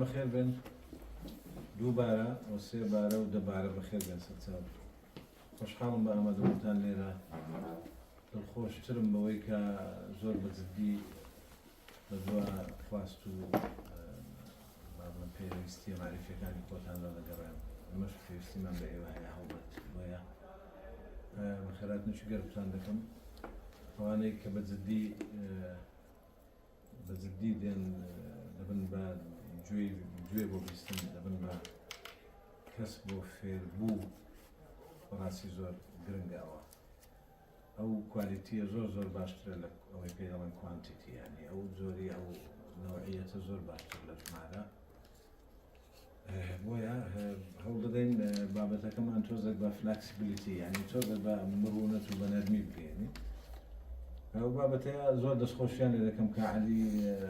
بخير بن دووبارە و سێبارە و دەبارە بەخێر بێن سەرچاو خۆشحاڵم بە ئامادەبوونتان لێرە دڵخۆشترم بەوەی کە زۆر بەجددی بە دووە خواست و بابڵم پێویستی معرفیەکانی خۆتاندا دەگەڕێم ئەمەش پێویستیمان بە ئێوە هەیە هەوڵبەت بۆیە خێراتنشی گەرمتان دەکەم ئەوانەی کە بەجددی دێن دەبن بە گوێ بۆ بیستن دەبن بە کەس بۆ فێربوو ڕاستی زۆر گرنگاوە ئەو کوالیتیە زۆر باشترە لە ئەوەی پێ دەڵێن کوانتیتی یعنی ئەو زۆری ئەو نەوعیەتە زۆر باشتر لە ژمارە بۆیە هەوڵ دەدەین بابەتەکەمان تۆزێک بە فلاکسیبیلیتی یعنی تۆزێک بە مرونەت و بە نەرمی بگەێنی ئەو بابەتەیە زۆر دەستخۆشیان لێ دەکەم کە عەلی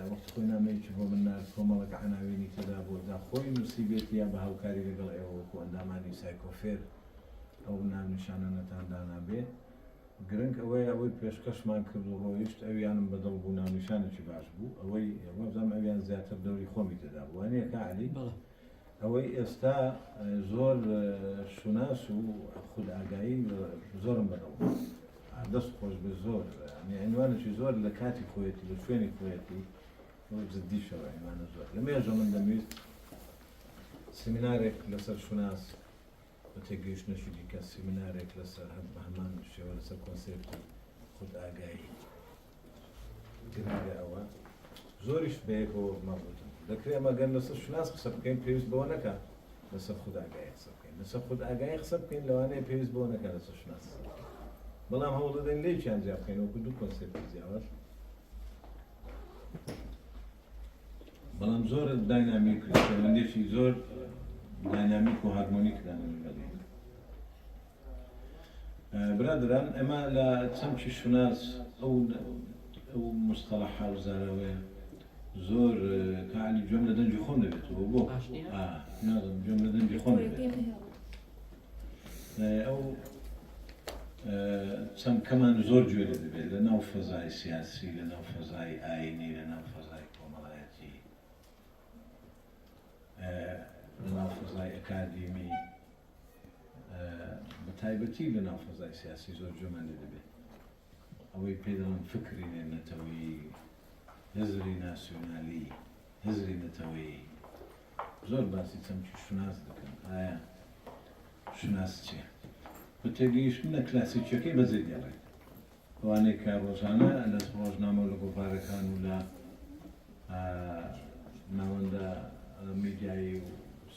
وەختی خۆی نامەیەکی بۆ من نارد کۆمەڵێک عناوینی تێدا بۆ دا خۆی نووسیبێتی یا بە هاوکاری لەگەڵ ئێوە وەکو ئەندامانی سایکۆفێر ئەو ناونیشانە نەتاندانا بێ گرنگ ئەوەی پێشکەشمان کرد و ڕۆیشت ئەویانم بەدڵ بوو ناونیشانێکی باش بوو ئەوەی وەبزانم ئەویان زیاتر دەوری خۆمی تێدا بوو وانەیە کە عەلی ئەوەی ئێستا زۆر شوناس و خود ئاگایی زۆرم بەدڵ دەست خۆش بێ زۆر عنوانێکی زۆر لە کاتی خۆیەتی لە شوێنی خۆیەتی جددی شەوە عنوانە زۆر لە مێژە من دەمویست سیمینارێک لەسەر شوناس بە تێگەیشتنەشی دیکە سیمینارێک لەسەر هەمان شێوە لەسەر کۆنسێپتی خود ئاگایی گرنگە ئەوە زۆریش بەیەکەوە مەبووتم دەکرێت ئەمەگەن لەسەر شوناس قسە بکەین پێویست بەوە نەکە لەسەر خود ئاگایی قسە بکەین لەسەر خود ئاگایی قسە بکەین لەوانەیە پێویست بەوە نەکە لەسەر شوناس بەڵام هەوڵ دەدەین لێکیان جیا بکەین وەکو دوو کۆنسێپتی جیاواز بەڵام زۆر داینامیک شەوەندێکی زۆر داینامیک و هارمۆنیک دانەوێت برادران ئەمە لە چەمکی شوناس ئەو مستەڵەحە و زاراوەیە زۆر کەعالی گوێم لە دەنجی خۆم دەبێتەوە بۆ نازم گوێم لە دەنجی خۆم دەبێت ئەو چەند کەمان زۆر گوێ لێ دەبێت لە ناو فەزای سیاسی لە ناو فەزای ئاینی لە ناو فەزای کۆمەڵایەتی لە ناو فەزای ئەکادیمی بە تایبەتی لە ناو فەزای سیاسی زۆر گوێمان لێ دەبێت ئەوەی پێ دەڵێن فکری نێنەتەوەی هزری ناسیۆنالی هزری نەتەوەیی زۆر باسی چەمکی شوناس دەکەن ئایا شوناس چییە بە تێگەیشتنە کلاسیکیەکەی بەجێ دێڵێت ئەوانەی کە ڕۆژانە لە ڕۆژنامە و لە گۆڤارەکان و لە ناوەندە میدیایی و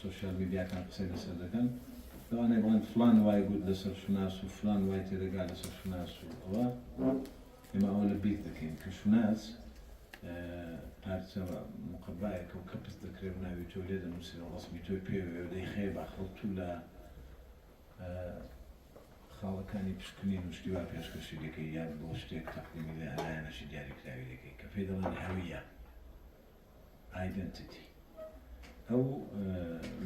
سۆشیال میدیاکان قسەی لەسەر دەکەن لەوانەیە بڵێن فلان وای گوت لەسەر شوناس و فلان وای تێدەگا لەسەر شوناس و ئەوە ئێمە ئەوە لە بیر دەکەین کە شوناس پارچە مقەبایەکە و کەپس دەکرێت و ناوی تۆ لێ دەنووسێت و ڕەسمی تۆی پێوێ دەی خێ باخەڵ لە خاڵەکانی پشکنی نوشتیوا پێشکەشی دەکەی یان بۆ شتێک تەقدیمی لە هەلایەنەشی دیاریکراوی دەکەی کە پێی دەڵێن هەویە ئایدەنتیتی ئەو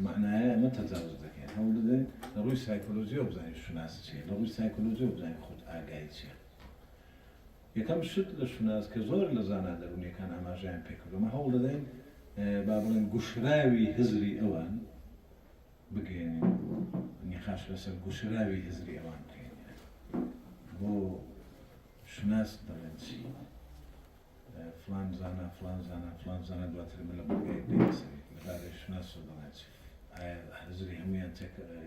معنایە ئەمە تەجاوز دەکەین هەوڵ دەدەین لە ڕووی سایکۆلۆژیەوە بزانین شوناس چییە لە ڕووی سایکۆلۆژیەوە بزانین خود ئاگایی چییە یەکەم شت لە شوناس کە زۆر لە زانا دەرونیەکان ئاماژەیان پێکرد ئەمە هەوڵ دەدەین با بڵێن گوشراوی هزری ئەوان بگەێنین نیخاش لەسەر گوشراوی هزری ئەوان بکەین بۆ شوناس دەڵێن چی فلان زانە دواتر من لە بەڵگەیەک دەیسەری لەبارەی شوناس و دەڵێن چی ئایا هزری هەمویان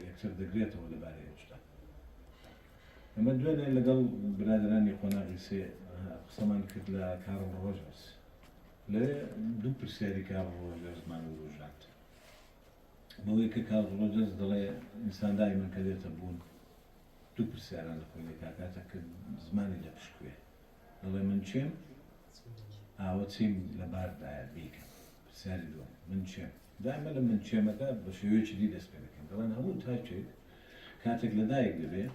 یەکتر دەگرێتەوە لەبارەی شتە ئەمە دوێنێ لەگەڵ برادرانی قۆناغی سێ قسەمان کرد لە کارڵ ڕۆژەرس لە دوو پرسیاری کارڵ ڕۆژەرسمان و ڕۆژات بەوەی کە کارڵ ڕۆژەرس دەڵێ ئینسان دایمەن کە دێتە بوون دوو پرسیاران لە خۆی کاکاتە کرد زمانی لە پشکوێ دەڵێ من چێم ئاوە چیم لە باردایە بیکەم پرسیاری دووەم من چێم دائما لە من چێمەکە بە شێوەیەکی دی دەست پێ دەکەن دەڵێن هەموو تاچێک کاتێک لە دایک دەبێ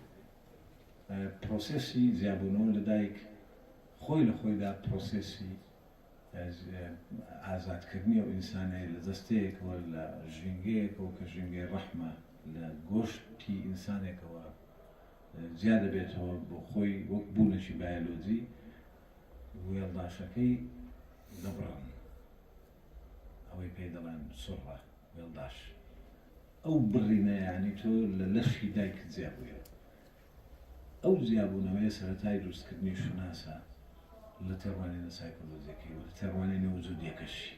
پرۆسێسی زیابوونەوە لە دایک خۆی لە خۆیدا پرۆسێسی ئازادکردنی ئەو ئینسانەیە لە دەستەیەکەوە لە ژینگەیەکەوە کە ژینگەی ڕەحمە لە گۆشتی ئینسانێکەوە جیا دەبێتەوە بۆ خۆی وەک بوونەشی بایۆلۆجی وێڵداشەکەی دەبڕن ئەوەی پێی دەڵێن سوڕە وێڵداش ئەو بڕینە یعنی تۆ لە لەشی دایکت جیابوویەوە ئەو جیابوونەوەی سەرەتای دروستکردنی شوناسە لە تێڕوانینە سایکۆلۆجیەکەی و لە تێڕوانینە وجودیەکەشی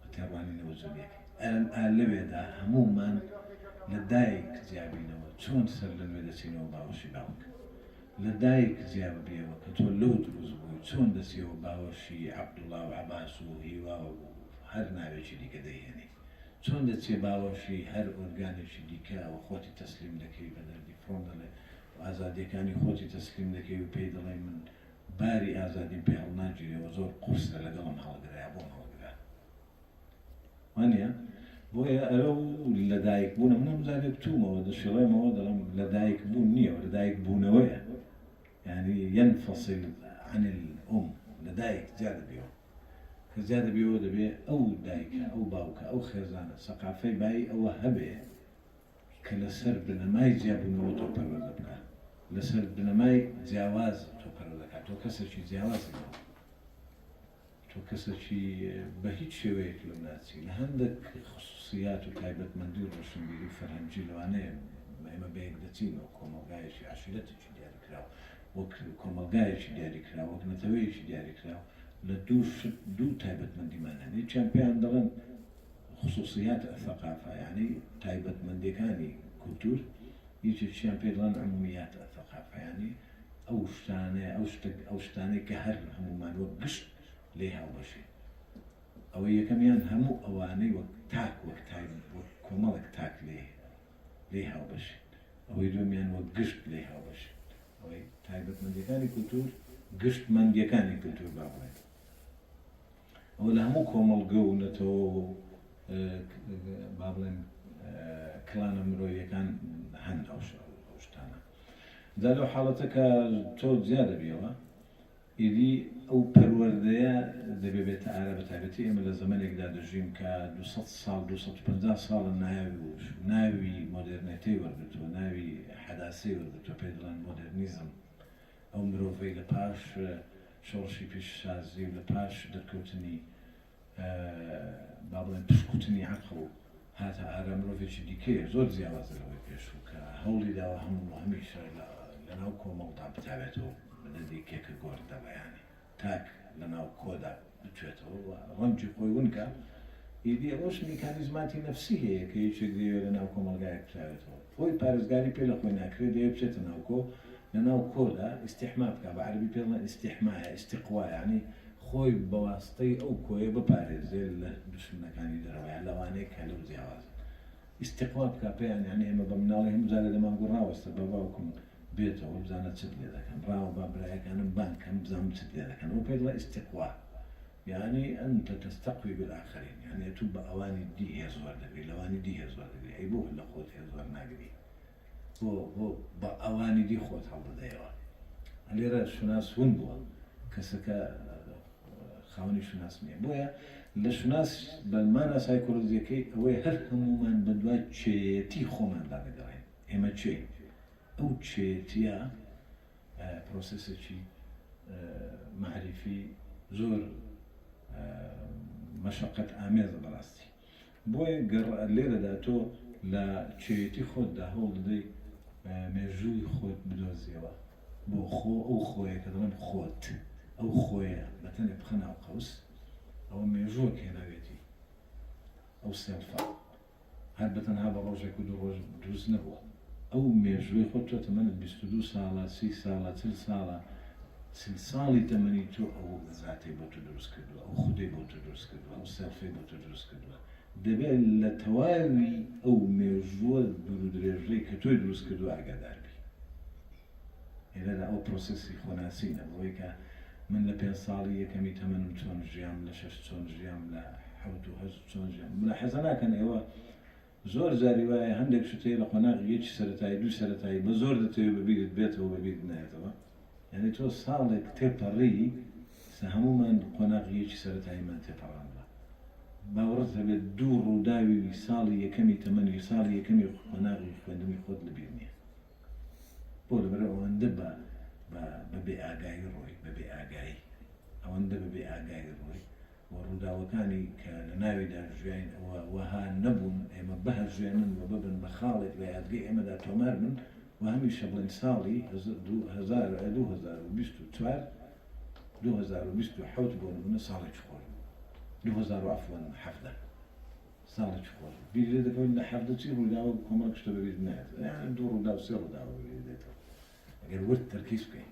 لە تێڕوانینە وجودیەکەی لەوێدا هەمومان لە دایک جیابینەوە چۆن سەر لە نوێ دەچینەوە باوەشی باوک لە دایک جیاب بێەوە کە تۆ لەو دروست بووی چۆن دەچیەوە باوەشی عەبدوڵڵا و عەباس و هیوا و هەر ناوێکی دیکە دەیهێنی چۆن دەچێ باوەشی هەر ئۆرگانێکی دیکە و خۆتی تەسلیم دەکەی بە دەردی فڕۆن دەڵێ ئازادیەکانی خۆتی تەسلیم دەکەی و پێی دەڵێ من باری ئازادیم پێ هەڵناگیرەوە زۆر قورسە لەگەڵم هەڵگرایە بۆم هەڵگرا وانە بۆیە ئەرە لە دایک بوونە منە مزارێت تومەوە دەشڵێمەوە دەڵم لە دایک بوون نییە لە دایک بوونەوەیە يعني ينفصل عن الأم لە دایک جا دەبێەوە کە جا دەبێەوە دەبێ ئەو دایکە ئەو باوکە ئەو خێزانە سەقافەی بای ئەوە هەبێ کە لەسەر بنەمای جیابوونەوە تۆ پەروەردە بکات لەسەر بنەمای جیاواز تۆ پەروەردە دەکات تۆ کەسێکی جیاوازەوە تۆ کەسێکی بە هیچ شێوەیەک لەم ناچی لە هەندێک خصوصیات و تایبەتمەندی و ڕۆشنبیری و فەرهەنگی لەوانەیە ئێمە بەیەک دەچینەوە کۆمەڵگایەکی عاشیرەتێکی دیاریکراوە وەک کۆمەڵگایەکی دیاریکراوە وەک نەتەوەیەکی دیاریکراوە لە دوو تایبەتمەندیمان هەنێ چیان پێیان دەڵێن خصوصیات الثقافة يعني تایبەتمەندیەکانی کولتور یەکێکیان پێ دەڵێن عمومیات الثقافة يعني ئەو شتانەی کە هەر هەمومان وەک گشت لێ هاوبەشێ ئەوەی یەکەمیان هەموو ئەوانەی وەک تاک وەک کۆمەڵێک تاک لێ هاوبەشێ ئەوەی دومیان وەک گشت لێ هاوبەشێ ئەوەی تایبەتمەندیەکانی کولتور گشتمەندیەکانی کولتور با بڵێن ئەوە لە هەموو کۆمەڵگە و نەتەوە با بڵێن کلانە مرۆییەکان هەن ئەو شتانە جا لەو حاڵەتە کە تۆ جیا دەبیەوە ئیدی ئەو پەروەردەیە دەبێ بێتە ئارە بە تایبەتی ئێمە لە زەمانێکدا دەژیم کە 200 ساڵ 250 ساڵە ناوی مۆدرنێتی وەرگرتووە ناوی حەداسی وەرگرتووە پێ دەڵێن مۆدرنیزم ئەو مرۆڤەی لە پاش شۆڕشی پیشسازی و لە پاش دەرکەوتنی با بڵێن پشکوتنی عەقڵ و هاتە ئارە مرۆڤێکی دیکەیە زۆر جیاوازە لەوەی پێشوو کە هەوڵی داوە هەمیشە لەناو کۆمەڵدا بتاوێتەوە دیکێکە گۆردە بەیانی تاک لەناو کۆدا بچێتەوە ڕەنگی خۆی ونکە ئیدی ئەوەش میکانیزماتی نەفسی هەیە کە یەکێک دەوێت لەناو کۆمەلگایەک بتاوێتەوە خۆی پارێزگاری پێ لە خۆی ناکرێت دەوێت بچێتە ناو کۆ لەناو کۆدا ئیستیحما بکە بە عەربی پێ دەڵێن ئیستیحمایە ئیستیقوا یعنی خۆی بەواسطەی ئەو کۆیە بپارێزێ لە دوشمنەکانی دەرەوەیە لەوانەیە کە لەو جیاوازن ئیستیقوا بکە پێیان یعنی ئێمە بە مناڵی هەموو جارێ دەمانگۆ ڕاوەستە بە باوکم بێتەوە بزانە چت لێ دەکەم ڕاوە با برایەکانم بانکەم بزانم چت لێ دەکەن ئەو پێ دەڵێ ئیستیقوا يعني أنت تستقوي بالآخرين يعني تبقى أواني دي هي زوار دبي لواني دي هي زوار دبي أي بوه اللي خوت هي زوار ناقدي هو بأواني دي خوت حظ دايوا اللي رأى شناس هون بوا كسكا خاوني شناس مية بويا لشناس بالمانا سايكولوجيا كي هو هر همومان بدوات شيتي خومان لا نقرين إما شي أو شيتيا بروسيسي معرفي زۆر مەشەقەت ئامێزە بەڕاستی بۆیە لێرەدا تۆ لە چێتی خۆتدا هەوڵ دەدەی مێژووی خۆت بدۆزیەوە بۆ ئەو خۆیە کە دەڵێن خۆت ئەو خۆیە بەتەنێ بخەنە ئەو قەوس ئەوە مێژووە هێناوێتی ئەو سێلفا هەر بەتەنها بە ڕۆژێک و دوو ڕۆژ دروست نەبووە ئەو مێژووی خۆت تۆ تەمەنت 22 ساڵە 30 ساڵە 40 ساڵە ساڵی تەمەنی تۆ ئەو زاتەی بۆ تۆ دروست کردووە ئەو خودەی بۆ تۆ دروست کردووە ئەو سەرفەی بۆ تۆ دروست کردووە دەبێت لە تەواوی ئەو مێژووە دوور و درێژەی کە تۆی دروست کردووە ئاگادار بی ئێرەدا ئەو پرۆسەسی خۆناسینە بۆی کە من لە 5 ساڵی یەکەمی تەمەنم چۆن ژیام لە 6 چۆن ژیام لە 7 و 8 چۆن ژیام لە حەزە ناکەن ئێوە زۆر جاری وایە هەندێک شتەیە لە قۆناغی یەکی سەرەتایی دوو سەرەتایی بە زۆر دەتەوێت ببیرت بێتەوە بەبیرت نایێتەوە يعني تو صالك تبري سهموما قناغيش سرتاي ما تفرنا باورتها بالدور وداوي صالي كمي تمني صالي كمي قناغي خدمي خد لبيني بقول برا وندبا ببي اجاي روي ببي اجاي او ندبا ببي اجاي روي وڕووداوەکانی کە لە ناویدا ژیان وەها نەبوون ئێمە بەها ژیانن و ببن بە خاڵێک لە یادگەی ئێمەدا تۆمار بن و هەمیشە بڵێن ساڵی 2024 2027 بۆ نمونە ساڵێکی خۆر 2017 ساڵێکی خۆر بیرێ دەکەوێت لە حەفدە چی ڕووداوە کۆمەڵ شتە بەبێت نایێت یان دوو ڕوودا و سێ ڕووداوە بەبێت دێتەوە ئەگەر ورد تەرکیز بکەین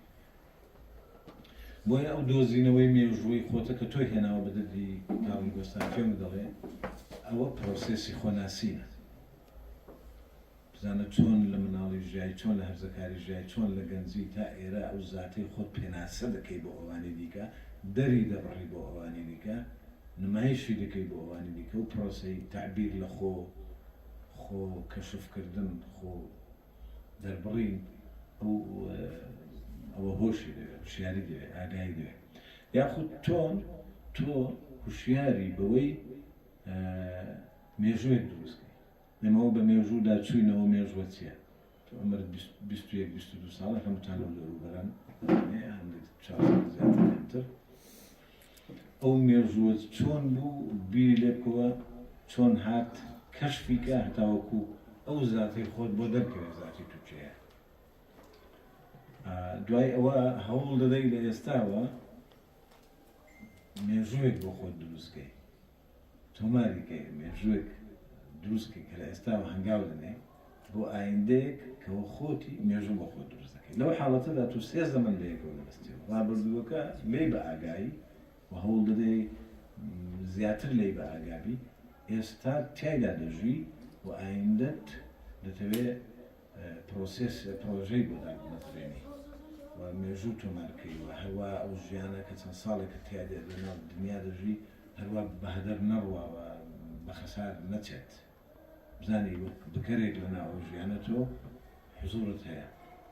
بۆیە ئەو دۆزینەوەی مێژووی خۆتە کە تۆی هێناوە بە دەردی کاڵی گۆستان پێم دەڵێ ئەوە پرۆسێسی خۆناسینە بزانە چۆن لە مناڵی ژیای چۆن لە هەرزەکاری ژیای چۆن لە گەنجی تا ئێرە ئەو زاتەی خۆت پێناسە دەکەی بۆ ئەوانی دیکە دەری دەڕڕی بۆ ئەوانی دیکە نمایشی دەکەی بۆ ئەوانی دیکە و پرۆسی تعبیر لە خۆ کەشفکردن خۆ دەربڕین ئەوە هۆشی دەوێت هوشیاری دەوێت ئاگایی دەوێت یاخود تۆ هوشیاری بەوەی مێژوویەک دروستکەی لەمەوە بە مێژوودا چووینەوە مێژووە چییە ئەمە 21-22 ساڵە هەمووتان لەو دەروبەران زیاتر ئەو مێژووە چۆن بوو بیری لێ بکەوە چۆن هات کەشفیکە هەتاوەکو ئەو زاتی خۆت بۆ دەرکەوێت زاتی تووچەیە دوای ئەوە هەوڵ دەدەی لە ئێستاوە مێژووێک بۆ خۆت دروستکەی تۆماریکەی مێژووێک دروستکەی کە لە ئێستاوە هەنگاو دەنێ بۆ ئایندەیەک کەەوە خۆتی مێژوو بۆ خۆت دروست دەکەی لەو حاڵەتەدا تو سێ زەمن لەیەکەوە دەبەستیەوە ڕابردووەکە لێی بە ئاگایی و هەوڵ دەدەی زیاتر لێی بە ئاگابی ئێستا تایدا دەژی و ئایندەت دەتەوێت پرۆژەی بۆ دامەزرێنی و مێژوو تۆمارکەی و هەروە ئەو ژیانە کە چەند ساڵێکە تیادێ لەناو دنیا دەژی هەروە بەهەدەر نەڕوە و بە خەسار نەچێت بزانی بکەرێک لەناو ئەو ژیانە تۆ حزورت هەیە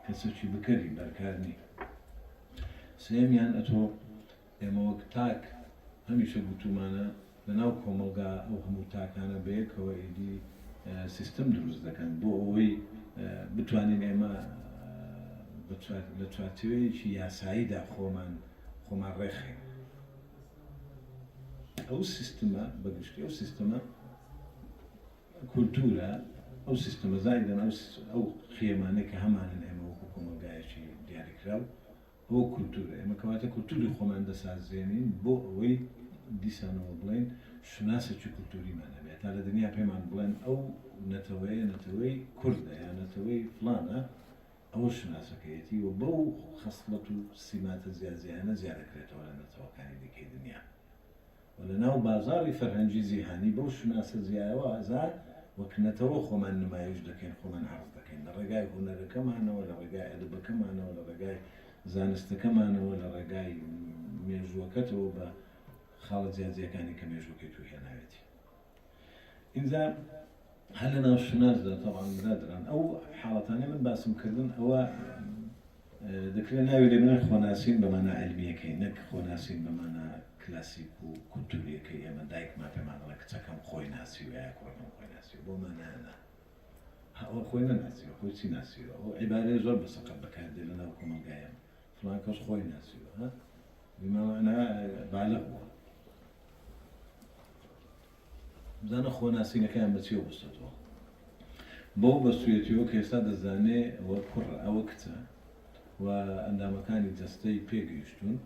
کەسێکی بکەری بەرکارنی سێمیان ئەتۆ ئێمە وەک تاک هەمیشە گوتومانە لەناو کۆمەلگا ئەو هەموو تاکانە بەیەکەوە ئیدی سیستم دروست دەکەن بۆ ئەوەی بتوانین ئێمە لە چوارچێوەیەکی یاساییدا خۆمان ڕێخین ئەو سیستمە بەگشتی ئەو سیستمە کولتورە ئەو سیستمە زایدەن ئەو خێمانەی کە هەمانن ئێمە وەکو کۆمەلگایەکی دیاریکراو ئەوە کولتورە ئێمە کەواتە کولتوری خۆمان دەسازێنین بۆ ئەوەی دیسانەوە بڵێن شناسێکی کولتوریمانە بێت تا لە دنیا پێمان بڵێن ئەو نەتەوەی کوردە یان نەتەوەی فلانە ئەوە شناسەکەیەتی و بەو خەسڵەت و سیماتە زیادزیانە زیادەکرێتەوە لە نەتەوەکانی دیکەی دنیا و لە ناو بازاڕی فەرهەنگی جیهانی بەو شناسە زیایەوە ئازار وەک نەتەوە خۆمان نمایش دەکەین خۆمان عەرض دەکەین لە ڕێگای هونەرەکەمانەوە لە ڕێگای ئەدەبەکەمانەوە لە ڕێگای زانستەکەمانەوە لە ڕێگای مێژووەکەتەوە بە خاڵە جیاجیەکانی کە مێژووکەی توی هێناوێتی ئینجا هەر لە ناو شناسدا تەواان برادران ئەو حاڵەتانەی من باسم کردن ئەوە دەکرێت ناوی لێ بنێن خۆناسین بەمانە عیلمیەکەی نەک خۆناسین بەمانە کلاسیک و کولتوریەکەی ئێمە دایکمان پێمان دەڵێ کچەکەم خۆی ناسی و یا کوڕەکەم خۆی ناسی بۆمان نانە ئەوە خۆی نەناسیوە خۆی چی ناسیوە ئەو عیبارەی زۆر بەسەقەت بەکاردێ لە ناو کۆمەلگایە فڵان کەس خۆی ناسیوە بمعنى بالغ بووە بزانە خۆناسینەکەیان بەچیەوە بستێتەوە بۆ بەستوێتیەوە کە ئێستا دەزانێ ئەوە کوڕە ئەوە کچە و ئەندامەکانی جەستەی پێگەیشتون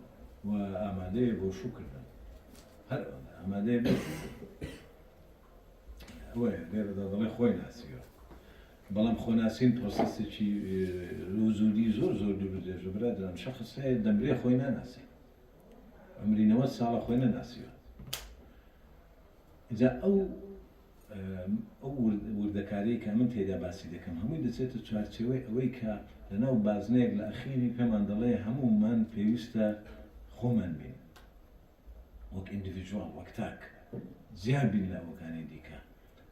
و ئامادەیە بۆ شوکردن هەر ئامادەیە بۆ ئەوەیە لێرەدا دەڵێ خۆی ناسیوە بەڵام خۆناسین پرۆسەسێکی زوودی زۆر دوور دێژە برادران شەخص هەیە دەمرێ خۆی ناناسی ئەمری 90 ساڵە خۆی نەناسیوە جا ئەو وردەکاری کە من تێدا باسی دەکەم هەمووی دەچێتە چوارچێوەی ئەوەی کە لەناو بازنەیەک لە ئەخیری پێمان دەڵێ هەموومان پێویستە خۆمان بین وەک ئیندیڤیژوال وەک تاک زیاد بین لە ئەوەکانی دیکە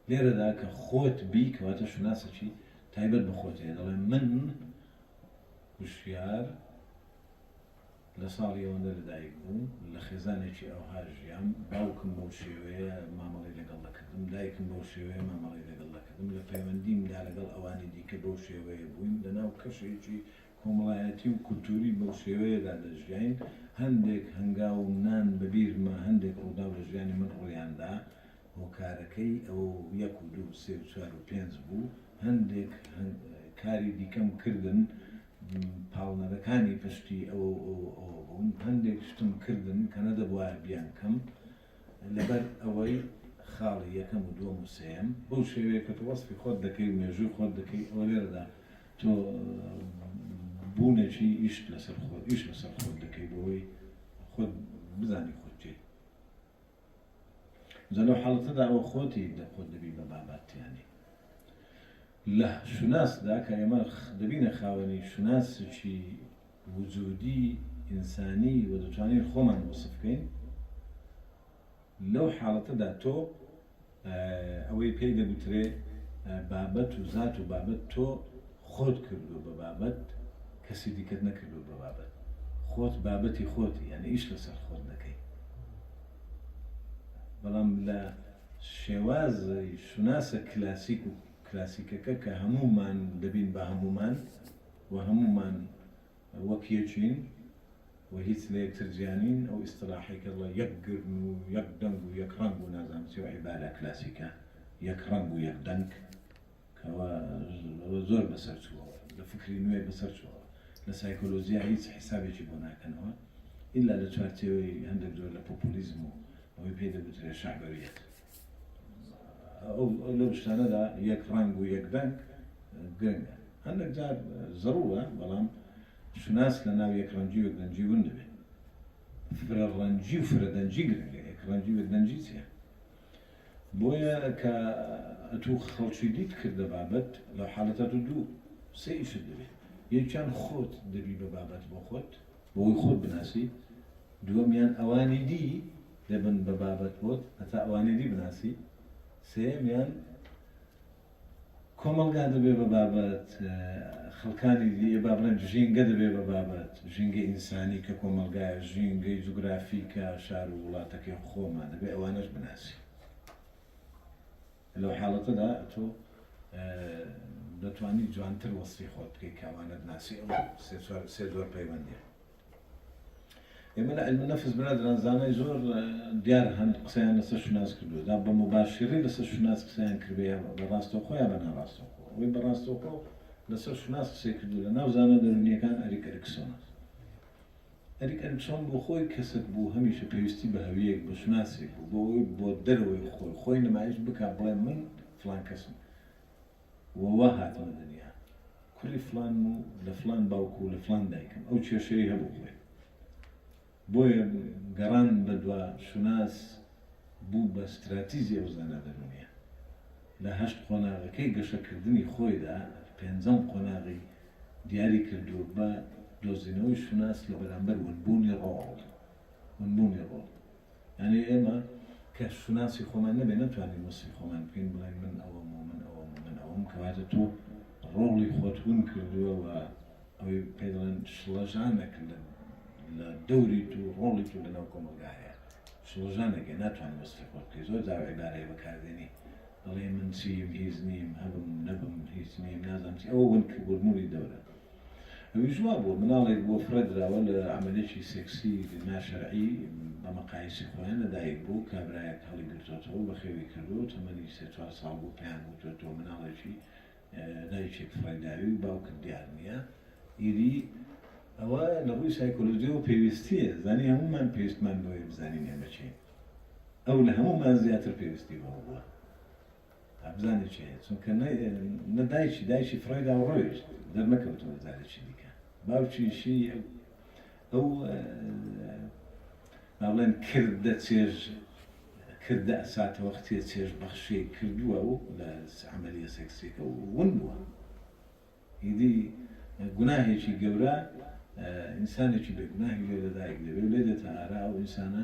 لێرەدا کە خۆت بی کەواتە شناسەکی تایبەت بە خۆت هەیە دەڵێ من وشیار لە ساڵی ئەوەندە لەدایک بووم لە خێزانێکی ئەوها ژیام باوکم بەو شێوەیە مامەڵی لەگەڵ دەکردم دایکم بەو شێوەیە مامەڵی لەگەڵ دەکردم لە پەیوەندیمدا لەگەڵ ئەوانی دیکە بەو شێوەیە بووین لەناو کەشێکی کۆمەڵایەتی و کولتوری بەو شێوەیەدا دەژیاین هەندێک هەنگاو و نان بەبیرمە هەندێک ڕوودا لە ژیانی من ڕۆیاندا هۆکارەکەی ئەو 1 و 2 3 و 4 و 5 بوو هەندێک کاری دیکەم کردن پاڵنەرەکانی پشتی ئەو هەندێک شتم کردن کە نەدەبووە بیان کەم لەبەر ئەوەی خاڵی یەکەم و دووەم و سێم بەو شێوەیە کە تۆ وەسفی خۆت دەکەی و مێژووی خۆت دەکەی ئەوە لێرەدا تۆ بوونێکی ئیش لەسەر خۆت دەکەی بەوەی خۆت بزانی خۆت چێ لەو حاڵەتەدا ئەوە خۆتی خۆت دەبی بە بابەتیانی لە شوناسدا کە ئێمە دەبینە خاوەنی شوناسێکی وجودی ئینسانی و دەتوانین خۆمان وەسف بکەین لەو حاڵەتەدا تۆ ئەوەی پێی دەگوترێ بابەت و زات و بابەت تۆ خۆت کردو بە بابەت کەسی دیکەت نەکردو بە بابەت خۆت بابەتی خۆتی یعنی ئیش لەسەر خۆت دەکەی بەڵام لە شێوازی شوناسە کلاسیک و کلاسیکەکە کە هەمومان دەبین بە هەمومان و هەمومان وەکیەچین و هیچ لە یەکتر جیانین ئەو ئیستلاحێکە لە یەک گرن و یەک دەنگ و یەک ڕەنگ و نازانم چی عیبارە کلاسیکە یەک ڕەنگ و یەک دەنگ کەەوە زۆر بەسەر چووەوە لە فکری نوێ بەسەر چووەوە لە سایکۆلۆژیا هیچ حسابێکی بۆ ناکەنەوە ئیلا لە چوارچێوەی هەندێک زۆر لە پۆپولیزم و ئەوەی پێی دەگوترێت شەعبەویەت لەو شتانەدا یەک ڕەنگ و یەک دەنگ گرنگە هەندێک جار زەڕووە بەڵام شناس لە ناو یەکڕەنجی و یەکدەنجی ون دەبێت فرەڕەنجی و فرەدەنجی گرنگە یەکڕەنجی و یەکدەنجی چییە بۆیە کە ئەتوو خەڵکی دیت کردە بابەت لە حاڵەتە دوو سێ ئیشت دەبێت یەکیان خۆت دەبی بە بابەت بۆ خۆت بۆی خۆت بناسی دووەمیان ئەوانی دی دەبن بە بابەت بۆت هەتا ئەوانی دی بناسی سێمیان کۆمەلگا دەبێ بە بابەت خەڵکانی دیە با بڵێن ژینگە دەبێ بە بابەت ژینگە ئینسانی کە کۆمەلگایە ژینگەی جوگرافیکە شار و وڵاتەکەی خۆمان دەبێ ئەوانش بناسی لەو حاڵەتەدا تۆ دەتوانی جوانتر وەسفی خۆت بکەی کاوانت ناسی ئەو سێ زۆر پەیوەندیە ئێمە لە علم نەفس برادران زانای زۆر دیار هەند قسەیان لەسەر شوناس کردووە دا بە مباشری لەسەر شوناس قسەیان کردووە بەڕاستەوخۆ یا بە ناڕاستەوخۆ ئەوەی بەڕاستەوخۆ لەسەر شوناس قسەی کردووە لە ناو زانە دەرونیەکان ئەریک ئەریکسۆن ئەریک ئەریکسۆن بۆ خۆی کەسێک بوو هەمیشە پێویستی بە هەویەک بە شوناسێک بوو بۆ ئەوەی بۆ دەرەوەی خۆی نمایش بکە بڵێ من فلان کەسم وەوا هاتمە دنیا کولی فلان و لە فلان باوکو و لە فلان دایکم ئەو کێشەی هەبوو خۆی بۆیە گەڕان بە دوا شوناس بوو بە استراتیزی ئەو زانە دەرونیە لە هەشت قۆناغەکەی گەشەکردنی خۆیدا پێنجەم قۆناغی دیاری کردووە بە دۆزینەوەی شوناس لە بەرامبەر ونبوونی ڕۆڵ یعنی ئێمە کە شوناسی خۆمان نەبێ نەتوانین وەسفی خۆمان بکەین بڵێن من ئەوەم و من ئەوەم و من ئەوەم کەواتە تۆ ڕۆڵی خۆت ون کردووە و ئەوەی پێ دەڵێن شڵەژانێک لە دەوری تو ڕۆڵی تو لەناو کۆمەلگایە شڵژانێکە ناتوانین وەسفی خۆت بکەی زۆر جار عیبارەیە بەکاردێنی دەڵێ من چیم هیچ نیم هەبم نەبم هیچ نیم نازانم چی ئەوە ون ورموری دەورە ئەوی ژوا بوو مناڵێک بۆ فرەدراوە لە عەمەلێکی سێکسی ناشەرعی بە مەقایسی خۆیان لەدایک بوو کابرایەک هەڵی گرتوۆتەوە بە خێوی کردو تەمەنی 3-4 ساڵ بوو پێیان وتوێتەوە مناڵێکی دایکێک فڕێداوی و باوکت دیار نییە ئیدی ئەوە لە ڕووی سایکۆلۆژی و پێویستیە زانی هەمومان پێویستمان بۆیە بزانین ئێمە چین ئەو لە هەمومان زیاتر پێویستی بەوە بووە بزانێت چێ چونکە دایکی فڕێدا و ڕۆیشت دەرنەکەوتەوە زارێکی دیکە باوکیشی ئەو با بڵێن کردە چێژ کردە ئەساتە وەختێ چێژ بەخشەی کردووە و لە عەمەلیە سێکسیەکە ون بووە ئیدی گوناهێکی گەورە ئینسانێکی بێگوناهی لێ لەدایک دەبێت و لێ دێتە ئارا ئەو ئینسانە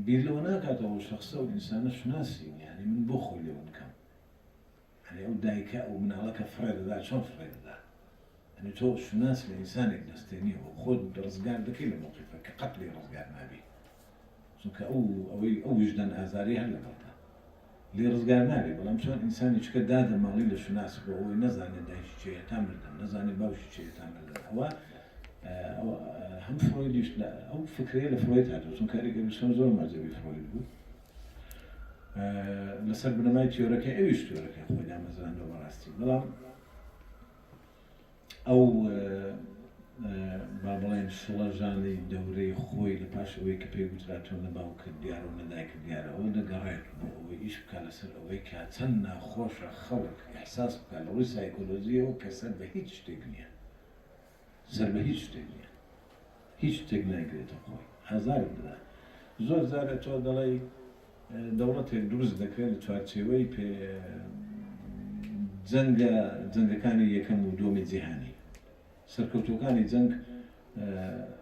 بیر لەوە ناکاتەوە شەخصە و ئینسانە شوناسی یعنی من بۆ خۆی لێوە بکەم یعنی ئەو دایکە ئەو مناڵەکە فڕێ دەدا چۆن فڕێ دەدا یعنی تۆ شوناس لە ئینسانێک دەستێنیەوە خۆت ڕزگار دەکەی لە موقیفە کە قەت لێ ڕزگار نابی چونکە ئەوەی ئەو وجدان ئازاری هەر لەگەڵدا لێ ڕزگار نابێت بەڵام چۆن ئینسانی چکە دادە ماڵی لە شوناس بۆ ئەوەی نەزانێت دایکی چێە تا مردن نەزانێت باوشی چێە تا مردن ئەوە هەم فرۆیدیش ئەو فکرەیە لە فرۆید هاتووە چون کارێکی بسم زۆر مەزەوی فرۆید بوو لەسەر بنەمای تیۆرەکە ئەویش تیۆرەکە خۆی دامەزراندەوە بەڕاستی بەڵام ئەو با بڵێن شڵەژانی دەورەی خۆی لە پاش ئەوەی کە پێی گوتراتۆ نەباو کرد دیارە و نەدایکرد دیارە ئەوە دەگەڕێت بۆ ئەوەی ئیش بکات لەسەر ئەوەی کا چەند ناخۆشە خەڵک ئەحساس بکات لە ڕووی سایکۆلۆژیەوە کە سەر بە هیچ شتێک نییە سەر بە هیچ شتێک نییە هیچ شتێک ناگرێتە خۆی هەزارێک بدا زۆر جارە تۆ دەڵێ دەوڵەتێک دروست دەکرێت لە چوارچێوەی پێ جەنگەکانی یەکەم و دۆمی جیهانی سەرکەوتوەکانی جەنگ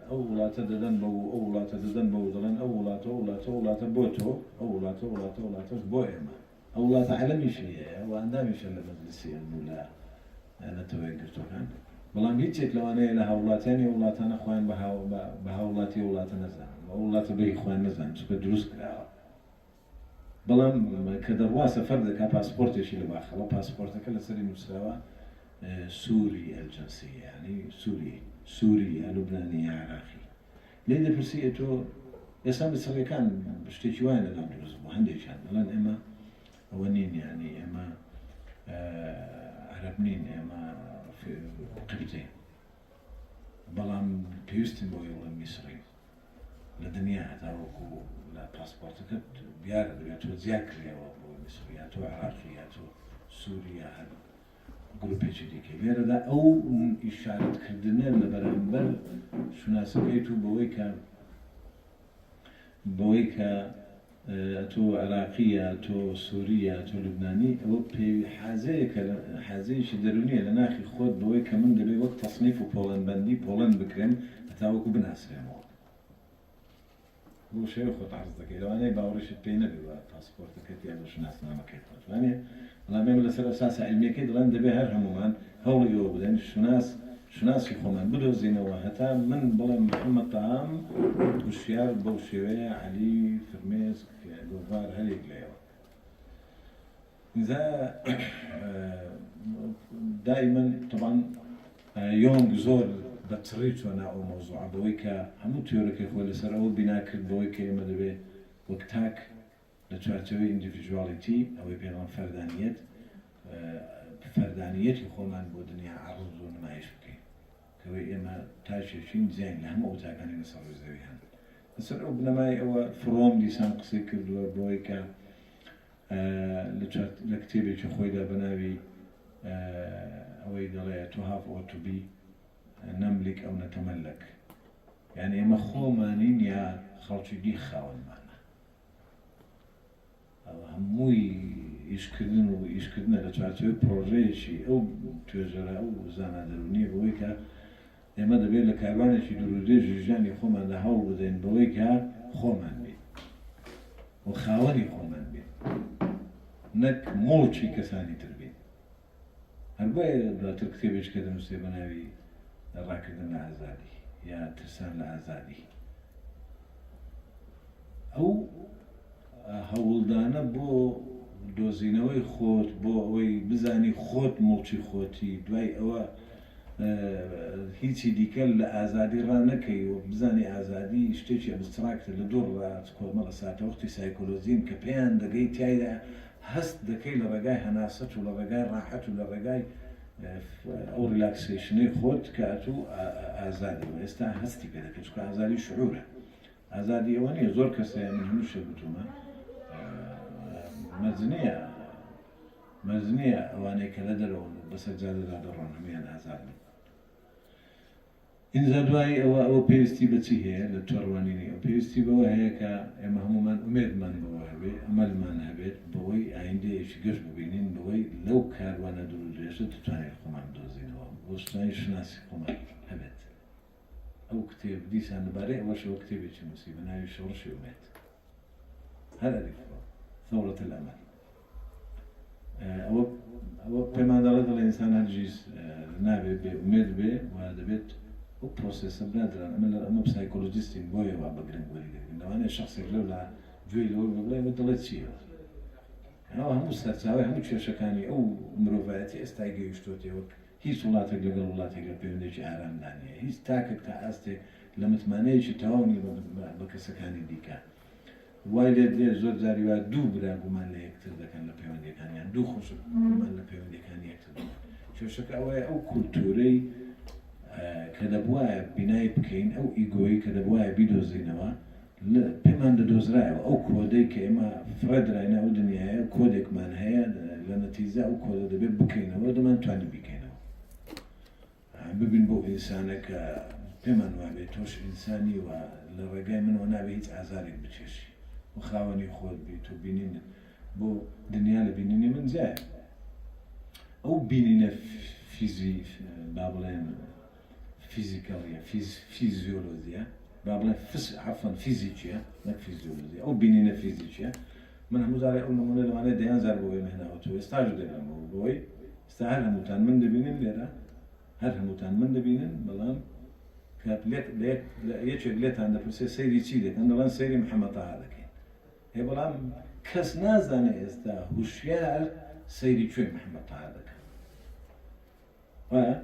ئەو وڵاتە دەدەن بە ئەو وڵاتە دەدەن بە دەڵێن ئەو وڵاتە بۆ تۆ ئەو وڵاتەش بۆ ئێمە ئەو وڵاتە عەلەمیشی هەیە ئەو ئەندامیشە لە مەجلیسی ئەلم و لە نەتەوەی گرتوەکان بەڵام هیچێک لەوانەیە لە هاوڵاتیانی وڵاتانە خۆیان بە هاوڵاتی وڵاتە نەزان ئەو وڵاتە بەی خۆیان نەزان چکە دروست کراوە بەڵام کە دەڕوا سەفەر دەکا پاسپۆرتێکی لە باخەڵە پاسپۆرتەکە لەسەری نووسراوە سووری ئەلجەنسی ینی سووری یا لوبنانی یا عراقی لێ دەپرسی تۆ ئێستا بەسەڕیەکان شتێکی وایە لەگەڵ دروست بوو هەندێکیان دەڵێن ئێمە ئەوە نین یعنی ئێمە عەرەب نین ئێمە قبتین بەڵام پێویستین بۆ وڵە میسری لە دنیا هەتاوەکو لە پاسپۆرتەکەت دیارە دەبێت تۆ زیاد کڕیەوە بۆ میسری یا تۆ عراقی یا تۆ سووریا هەر گروپێکی دیکە لێرەدا ئەو ئیشارەتکردنە لە بەرامبەر شوناسەکەیت و بەوەی کە تۆ عراقیە تۆ سووریە تۆ لوبنانی ئەوە پێوی حازەیەکی دەرونیە لە ناخی خۆت بەوەی کە من دەبێت وەک تەصنیف و پۆڵەنبەندی پۆڵەن بکرێن هەتاوەکو بناسرێنەوە بۆ شێوە خۆت عەرز دەکەی لەوانەیە باوەڕیشت پێی نەبێ پاسپۆرتەکەت یان بە شوناسنامەکەیت وانێ بەڵام ئێمە لەسەر ئەساسە عیلمیەکەی دەڵێن دەبێت هەر هەمومان هەوڵی ئەوە بدەین شوناسی خۆمان بدۆزینەوە هەتا من بڵێم محەممەد تەام وشیار بەو شێوەیە عەلی فرمێسک گۆڤار هەرێک لێەوە دائما طبعا یۆنگ زۆر بەچڕی چۆنا ئەو مەوزوعە بەوەی کە هەموو تیۆرەکەی خۆی لەسەر ئەوە بیناکرد بەوەی کە ئێمە دەبێت وەک تاک لە چوارچەوەی ئیندیڤیژواڵیتی ئەوەی پێڵام فەردانیەتی خۆمان بۆ دنیا عەرض و نمایش بکەین کەوەی ئێمە تاشێشین زیان لە هەموو ئەوتاکانی لەسەر ڕووی زەوی هەن لەسەر ئەو بنەمای ئەوە فرۆم دیسان قسەی کردووە بۆی کە لە کتێبێکی خۆیدا بەناوی ئەوەی دەڵێ تو هاف ئۆ تو بی نەملیک ئەو نەتەمەلەک یعنی ئێمە خۆمانین یا خەڵکی دی خاوەنمانە ئەوە هەمووی ئیشکردن و ئیشکردنە لە چارچەوەی پرۆژەیەکی ئەو توێژەرە ئەو زانە دەرونیە بەوەی کە ئێمە دەبێت لە کاروانێکی دوورودێژی ژیانی خۆمان لە هەوڵ بدەین بەوەی کە خۆمان بێت و خاوەنی خۆمان بێت نەک مۆڵکی کەسانی تر بێت هەر بۆیە دواتر کتێبێک کە دەنووسێ بە ناوی ڕاکردن لە ئازادی یا ترسان لە ئازادی ئەو هەوڵدانە بۆ دۆزینەوەی خۆت بۆ ئەوەی بزانی خۆت مڵکی خۆتی دوای ئەوە هیچی دیکە لە ئازادی ڕا نەکەی و بزانی ئازادی شتێکی ئەبستراکتە لە دوور ڕات کۆمەڵە ساتەوەختی سایکۆلۆژیم کە پێیان دەگەی تایدا هەست دەکەی لە ڕێگای هەناسەت و لە ڕێگای ڕاحەت و لە ڕێگای ئەو ریلاکسیشنەی خۆت کاتو ئازادی و ئێستا هەستی پێ دەکەیت چکە ئازادی شعورە ئازادی ئەوە نیە زۆر کەسەیە من هەموو شێ گوتومە مەرج نییە ئەوانەی کە لە دەرەوە بەسەر جادەدا دەڕۆن هەمویان ئازادن ئینجا دوای ئەوە پێویستی بەچی هەیە لە تۆڕوانینی ئەو پێویستی بەوە هەیە کە ئێمە هەمومان ئومێدمان بەوە هەبێ ئەمەلمان هەبێت بەوەی ئایندەیەکی گەشت ببینین بەوەی لەو کاروانە دوورودرێژە دەتوانێت خۆمان دۆزینەوە بۆستانی شناسی خۆمان هەبێت ئەو کتێب دیسان لەبارەی ئەوەشەوە کتێبێکی نووسی بە ناوی شەڕشی ئومێد هەر ئەلیفەوە ثەورەت الئەمەل ئەوە پێمان دەڵێت دەڵێ ئینسان هەرگیز نابێت بێ ئومێد بێ و دەبێت ئەو پرۆسێسە بنادران ئەمە سایکۆلۆجیستین بۆیە وا بەگرنگ وەری دەگرن لەوانەیە شەخصێک لەو لە گوێی لەوە بڵێ دڵێت چییە ئەوە هەموو سەرچاوی هەموو کێشەکانی ئەو مرۆڤایەتی ئێستا گەیشتۆتێ وەک هیچ وڵاتێک لەگەڵ وڵاتێک لە پەیوەندێکی ئارامدان نیە هیچ تاکێک تا ئاستێک لە متمانەیەکی تەواونی بە کەسەکانی دیکە وای لێ زۆر جاری وا دوو برا گومان لە یەکتر دەکەن لە پەیوەندیەکانیان دوو خۆش گومان لە پەیوەندیەکانی یەکتر دەکەن کێشەکە ئەوەیە ئەو کولتورەی کە دەبوایە بینایی بکەین ئەو ئیگۆی کە دەبوایە بیدۆزینەوە پێمان دەدۆزرایەوە ئەو کۆدەی کە ئێمە فرەدراینە ئەو دنیاە کۆدێکمان هەیە لە نەتیجە ئەو کۆدە دەبێت بکەینەوە دەمانتوانی بیکەینەوە ببین بۆ ئینسانە کە پێمان وابێت تۆش ئینسانی و لە ڕێگای منەوە نابێت هیچ ئازارێک بچێشی و خاوەنی خۆت بیت و بینین بۆ دنیا لە بینینی من جایە ئەو بینینە فیزی با بڵێن فیزیکەڵیە فیزیۆلۆژیە با بڵێن عەفەن فیزیکیە نەک فیزیۆلۆژیە ئەو بینینە فیزیکیە من هەموو جارێ ئەو نمونە لەوانەیە دەیان زار بۆ وێمە هێناوەتەوە ئێستاش دەێنمەوە بۆی ئێستا هەر هەمووتان من دەبینن لێرە هەر هەمووتان من دەبینن بەڵام یەکێک لێتان دەپرسێ سەیری چی دەکەن دەڵێن سەیری محەممەد تاها دەکەین هێ بەڵام کەس نازانێ ئێستا هوشیار سەیری کوێی محەممەد تاها دەکەن وایە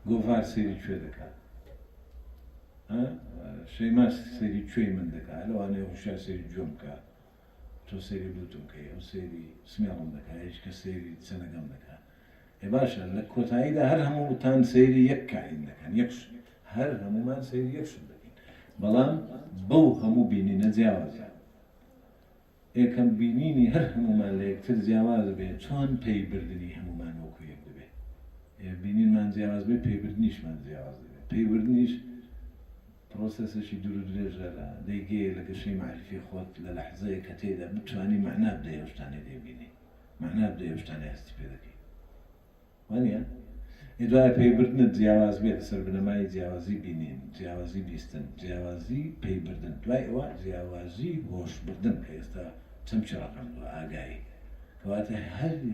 گۆڤار سەیری کوێ دەکات شەیماس سەیری کوێی من دەکات لەوانەیە هوشیار سەیری جۆم بکات تۆ سەیری بلوتم کەی ئەو سەیری سمێڵم دەکات هیچ کە سەیری چەنەگەم دەکات ێ باشە لە کۆتاییدا هەر هەمووتان سەیری یەک کائین دەکەن هەر هەمومان سەیری یەکشت دەکەین بەڵام بەو هەموو بینینە جیاوازە یەکەم بینینی هەر هەمومان لە یەکتر جیاواز بێت چۆن پەیبردنی هەمومان وەکو یەک دەبێت بینینمان جیاواز بێت پەیبردنیشمان جیاواز دەبێت پەیبردنیش پرۆسەسێکی دوور و درێژە دەیگەیە لە گەشەی معرفی خۆت لە لەحزەیە کە تێدا بتوانی مەعنا بدەیە ئەو شتانەی دەیبینی مەعنا بدەیە ئەو شتانەی هەستی پێ دەکەی وانە دوای پەیبردنت جیاواز بێت سەر بنەمای جیاوازی بینین جیاوازی بیستن جیاوازی پەیبردن دوای ئەوە جیاوازی هۆشبردن کە ئێستا چەند چڕەقم ئاگایی کەواتە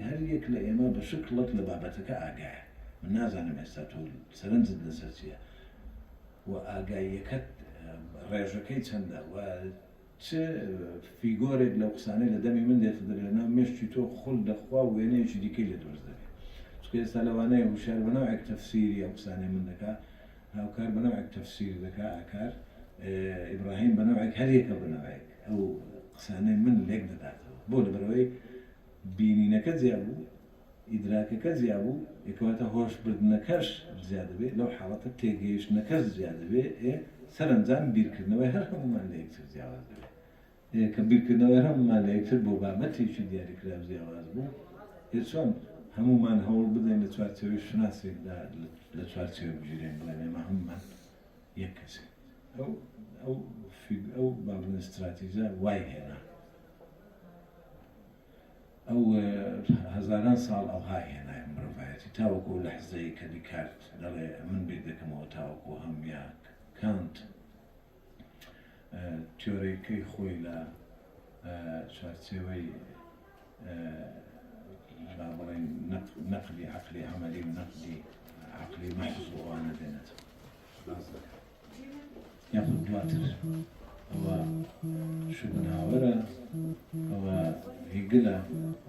هەر یەک لە ئێمە بە شکڵت لە بابەتەکە ئاگایە من نازانم ئێستا تۆ سەرنجت لەسەر چییە و ئاگاییەکەت ڕێژەکەی چەندە و چ فیگۆرێک لە قسانەی لە دەمی من دێت دەرێنە مێشتی تۆ خول دەخوا و وێنەیەکی دیکەی لێ دۆز دەبێت ئێستا لەوانەیە هوشار بەناوێک تەفسیری ئەو قسانەی من دەکات هاوکار بەناوێک تەفسیر دەکات ئاکار ئیبراهیم بەناوێک هەرێکە بناوێک ئەو قسانەی من لێک دەداتەوە بۆ لەبەرەوەی بینینەکە جیا بوو ئیدراکەکە جیا بوو یەکەواتە هۆشبردنەکەش زیادە بێت لەو حاڵەتە تێگەیشتنەکەش زیادە بێت سەرنجام بیرکردنەوەی هەر هەمومان لە یەکتر جیاواز دەبێت کە بیرکردنەوەی هەمومان لە یەکتر بۆ بابەتێکی دیاریکراو جیاواز بوو چۆن هەمومان هەوڵ بدەین لە چوارچێوەی شناسێکدا لە چوارچێوە بژێرین بڵێن ئێمە هەمومان یەک کەسێک ئەو بابن استراتیژە وای هێنا ئەو هەزاران ساڵ ئەوهای هێنای مرۆڤایەتی تاوەکو لەحزەی کە دیکارت دەڵێ من بێ دەکەمەوە تاوەکو هەم یا کانت تیۆرەیەکەی خۆی لە چوارچێوەی با بڵێن نەقلی عەقلی عەمەلی و نەقلی عەقلی مەحض ئەوانە دێنێت یاخود دواتر ئەوە شوبنهاوەرە ئەوە هێگلە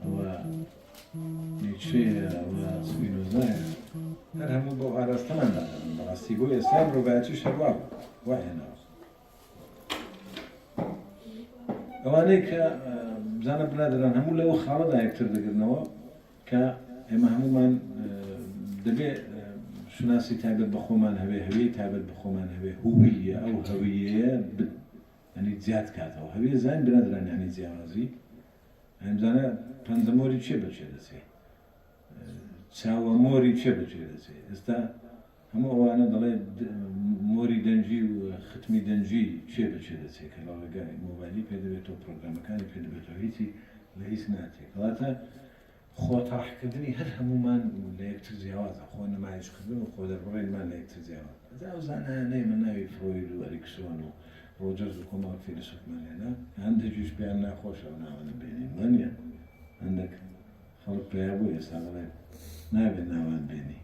ئەوە نیچێیە ئەوە سپینۆزایە هەر هەموو بۆ ئاراستەمان دادەن بەڕاستی بۆ ئێستا مرۆڤایەتیش هەروە بوو وایەنەوە ئەوانەی کە بزانە برادران هەموو لەوە خاڵەدا یەکتر دەگرنەوە کە ئێمە هەمومان دەبێت شناسی تایبەت بە خۆمان هەبێ هەویی تایبەت بە خۆمان هەبێ هویە ئەو هەویەیە ئەنی زیاد کاتەوە هەویە زان برادران یانی جیاوازی ئەمزانە پەنجەمۆری چێ بەچێ دەچێت چاوەمۆری چێ بەچێ دەچێت ئێستا هەموو ئەوانە دەڵێ مۆری دەنجی و ختمی دەنجی چێ بەچێ دەچێت کە لەڵگای مۆبایلی پێ دەبێتەوە پرۆگرامەکانی پێ دەبێتەوە هیچی لە هیچ ناتێت کەواتە خۆتاحکردنی هەر هەمومان لە یەکتر جیاوازە خۆ نمایشکردن و خۆ دەربڕینمان لە یەکتر جیاواز ئەو زانانەی من ناوی فرۆید و ئەریکسۆن و ڕۆجەرز و کۆمەڵ فیلسوفمان هێنا هەندێکیش پێیان ناخۆشە و ناوانە بێنین وانە هەندێک خەڵک پێیا بوو ئێستا بڵێ نابێت ناوان بێنی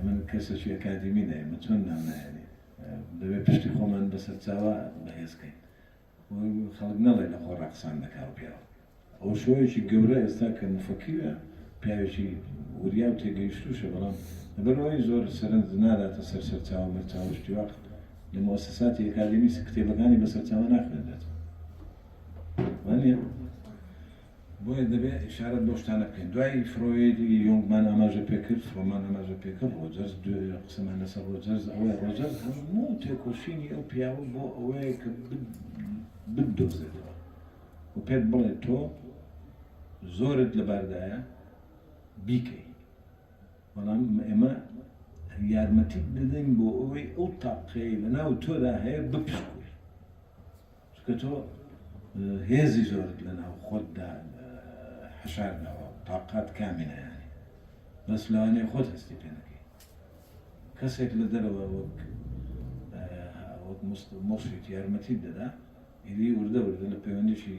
من کەسێکی ئەکادمی نایە من چۆن ناو نایەنی دەبێت پشتی خۆمان بەسەر چاوە بەهێزکەین خەڵک نەڵێ لە خۆ ڕاقسان دەکا و پیاوە ئەو شوەیەکی گەورە ئێستا کە مفەکیرە پیاوێکی وریا و تێگەیشتوشە بەڵام لەبەرەوەی زۆر سەرنج ناداتە سەر سەرچاوە مەرچاوە شتیواق لە مؤسساتی ئەکادمی کتێبەکانی بەسەرچاوە ناخوێنرێت وانە بۆیە دەبێت ئشارەت بۆ شتانە بکەین دوای فرۆیدی یۆنگمان ئاماژە پێکرد فڕۆمان ئاماژە پێکرد ڕۆجەرز قسەمان لەسەر ڕۆجەرز ئەوەی ڕۆجەرز هەموو تێکۆشینی ئەو پیاوە بۆ ئەوەیە کە بدۆزێتەوە و پێت بڵێ تۆ زۆرت لەباردایە بیکەی بەڵام ئێمە یارمەتیت بدەین بۆ ئەوەی ئەو تاقەی لەناو تۆدا هەیە بپشکوی چکە تۆ هێزی زۆرت لەناو خۆتدا حەشارداوە تاقات کامینەیانی بەس لەوانەیە خۆت هەستی پێ نەکەی کەسێک لە دەرەوە وەک مۆشێت یارمەتیت دەدا ئیدی وردە لە پەیوەندیشی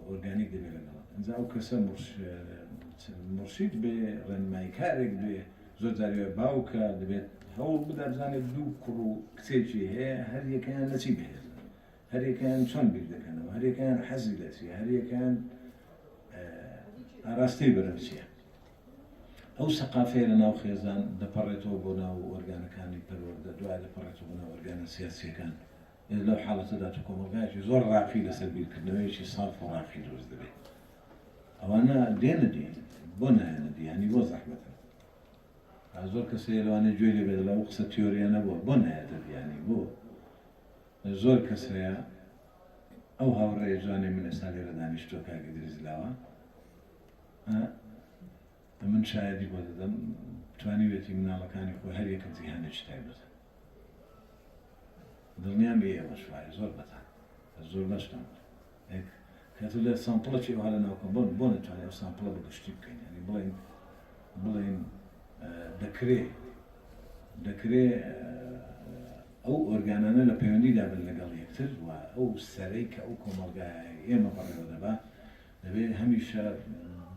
ئۆرگانیک دەبێت لەگەڵ ئەنجا ئەو کەسە مرشید بێ ڕێنمایی کارێک بێ زۆر جاریوە باوکە دەبێت هەوڵ بدا بزانێت دوو کوڕ و کچێکی هەیە هەر یەکەیان لەچی بهێز هەر یەکەیان چۆن بیر دەکەنەوە هەر یەکەیان حەزی لەچیە هەر یەکەیان ئاراستەی بەرەو چییە ئەو سەقافەیە لە ناو خێزان دەپەڕێتەوە بۆ ناو ئۆرگانەکانی پەروەردە دوای دەپەڕێتەوە بۆ ناو ئۆرگانە سیاسیەکان لەو حاڵەتەدا تو کۆمەلگایکی زۆر ڕاقی لەسەر بیرکردنەوەیکی ساف و ڕاقی دروست دەبێت ئەوانە دێنە دێن بۆ نایەنە دیانی بۆ زەحمەتە زۆر کەسێ لەوانە گوێ لێ بێت لەو قسە تیۆریانە بۆ نایەتە دیانی بۆ زۆر کەسەیە ئەو هاوڕێی جوانێ من ئێستا لێرە دانیشتووە کاگە دریزلاوە من شایدی بۆ دەدەم توانیوێتی مناڵەکانی خۆی هەر یەکەم جیهانێکی تایبەتە دڵنیام بێ ئێوەش وایە زۆر بەتان زۆر بەشتم کە تو لە سامپڵەکی ئەوها لە ناوکەم بۆ نەتوانێت ئەو سامپڵە بەگشتی بکەین ینی بڵێن دەکرێ ئەو ئۆرگانانە لە پەیوەندیدا بن لەگەڵ یەکتر و ئەو سەرەی کە ئەو کۆمەڵگای ئێمە بەڕێوە دەبا دەبێت هەمیشە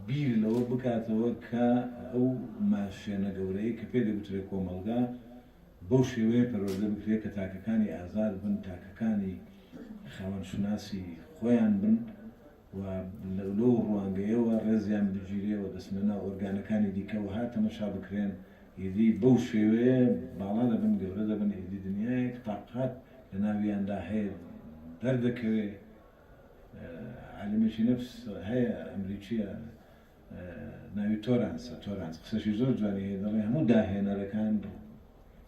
بیر لەوە بکاتەوە کە ئەو ماشێنە گەورەی کە پێ دەگوترێت کۆمەڵگا بەو شێوەیە پەروەردە بکرێت کە تاکەکانی ئازاد بن تاکەکانی خاوەنشناسی خۆیان بن و لەو ڕوانگەیەوە ڕێزیان بگیرێەوە دەستمەنا ئۆرگانەکانی دیکەەوە هاتەمەشا بکرێن ئیدی بەو شێوەیە باڵا دەبن گەورە دەبن ئیدی دنیایەک تاقات لە ناویاندا هەیە دەردەکەوێ عالمێکی نەفس هەیە ئەمریکیە ناوی تۆرانس قسەشی زۆر جوانی هەیە دەڵێ هەموو داهێنەرەکان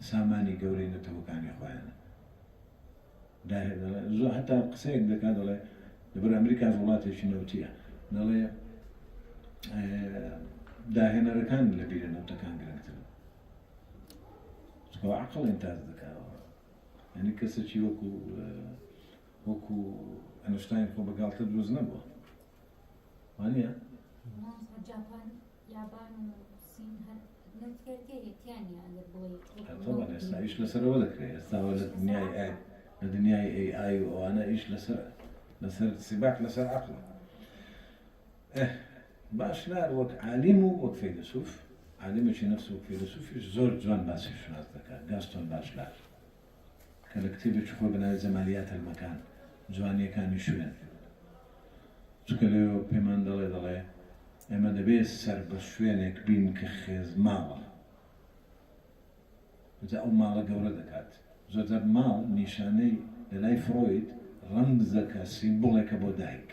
سامانی گەورەی نەتەوەکانی خۆیانە زۆر هەتا قسەیەک دەکات دەڵێ لەبەر ئەمریکا وڵاتێکی نەوتیە دەڵێ داهێنەرەکان لە بیرە نەوتەکان گرنگترن چکەوە عەقڵ ئینتاز دەکاتەوە یعنی کەسێکی وەکو ئەنشتاین خۆ بەگاڵتە دروست نەبووە وانە جاپان یابان و سین هەر نەوتگەرگە یەکیانە ئەگەر بۆی طبعا ئێستا ئیش لەسەرەوە دەکرێت ئێستاوە لە دنیای AI و ئەوانە ئیش لەسەر سیباک لەسەر عەقڵە باشلار وەک عالیم و وەک فەیلسوف عالمێکی نەفس وەک فەیلسوفیش زۆر جوان باسی شناس دەکات گاستۆن باشلار کە لە کتێبێکی خۆی بەناوی جەمالیات المەکان جوانیەکانی شوێن چکە لێەوە پێمان دەڵێ ئێمە دەبێت سەر بە شوێنێک بین کە خێز ماڵە جا ئەو ماڵە گەورە دەکات زۆرجار ماڵ نیشانەی لە لای فرۆید ڕەمزەکە سیمبڵێکە بۆ دایک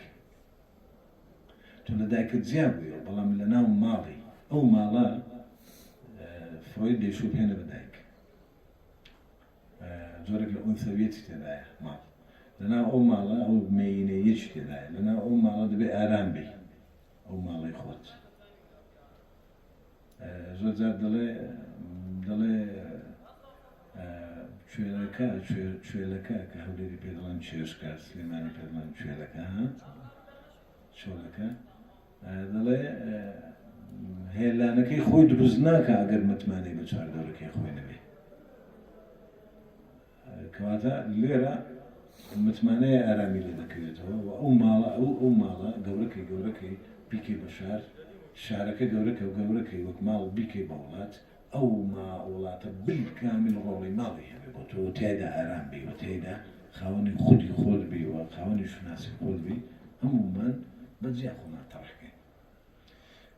تۆ لە دایکت جیا بووە بەڵام لە ناو ماڵی ئەو ماڵە فرۆید دێشوب هێنە بە دایک زۆرێک لە ئونسەویەتی تێدایە ماڵ لەناو ئەو ماڵە ئەو مێینەیەکی تێدایە لەناو ئەو ماڵە دەبێت ئارام بی ئەو ماڵی خۆت زۆرجار دەڵێ کوێلەکە کە هەولێری پێ دەڵێن چێشکە سلێمانی پێ دەڵێن کوێلەکە چۆلەکە دەڵێ هێلانەکەی خۆی دروست ناکە ئەگەر متمانەی بە چواردۆرەکەی خۆی نەبێ کەواتە لێرە متمانەیە ئارامی لێ دەکەوێتەوە و ئەو ماڵە گەورەکەی بیکەی بە شارەکە گەورەکەی وەک ماڵ بیکەی بە وڵات ئەو وڵاتە بالکامل ڕۆڵی ماڵی هەبێ بۆ تۆ تێدا ئارام بی و تێدا خاوەنی خودی خۆت بی و خاوەنی شناسی خۆت بی هەمومان بەجیا خۆمان تەڕحکەین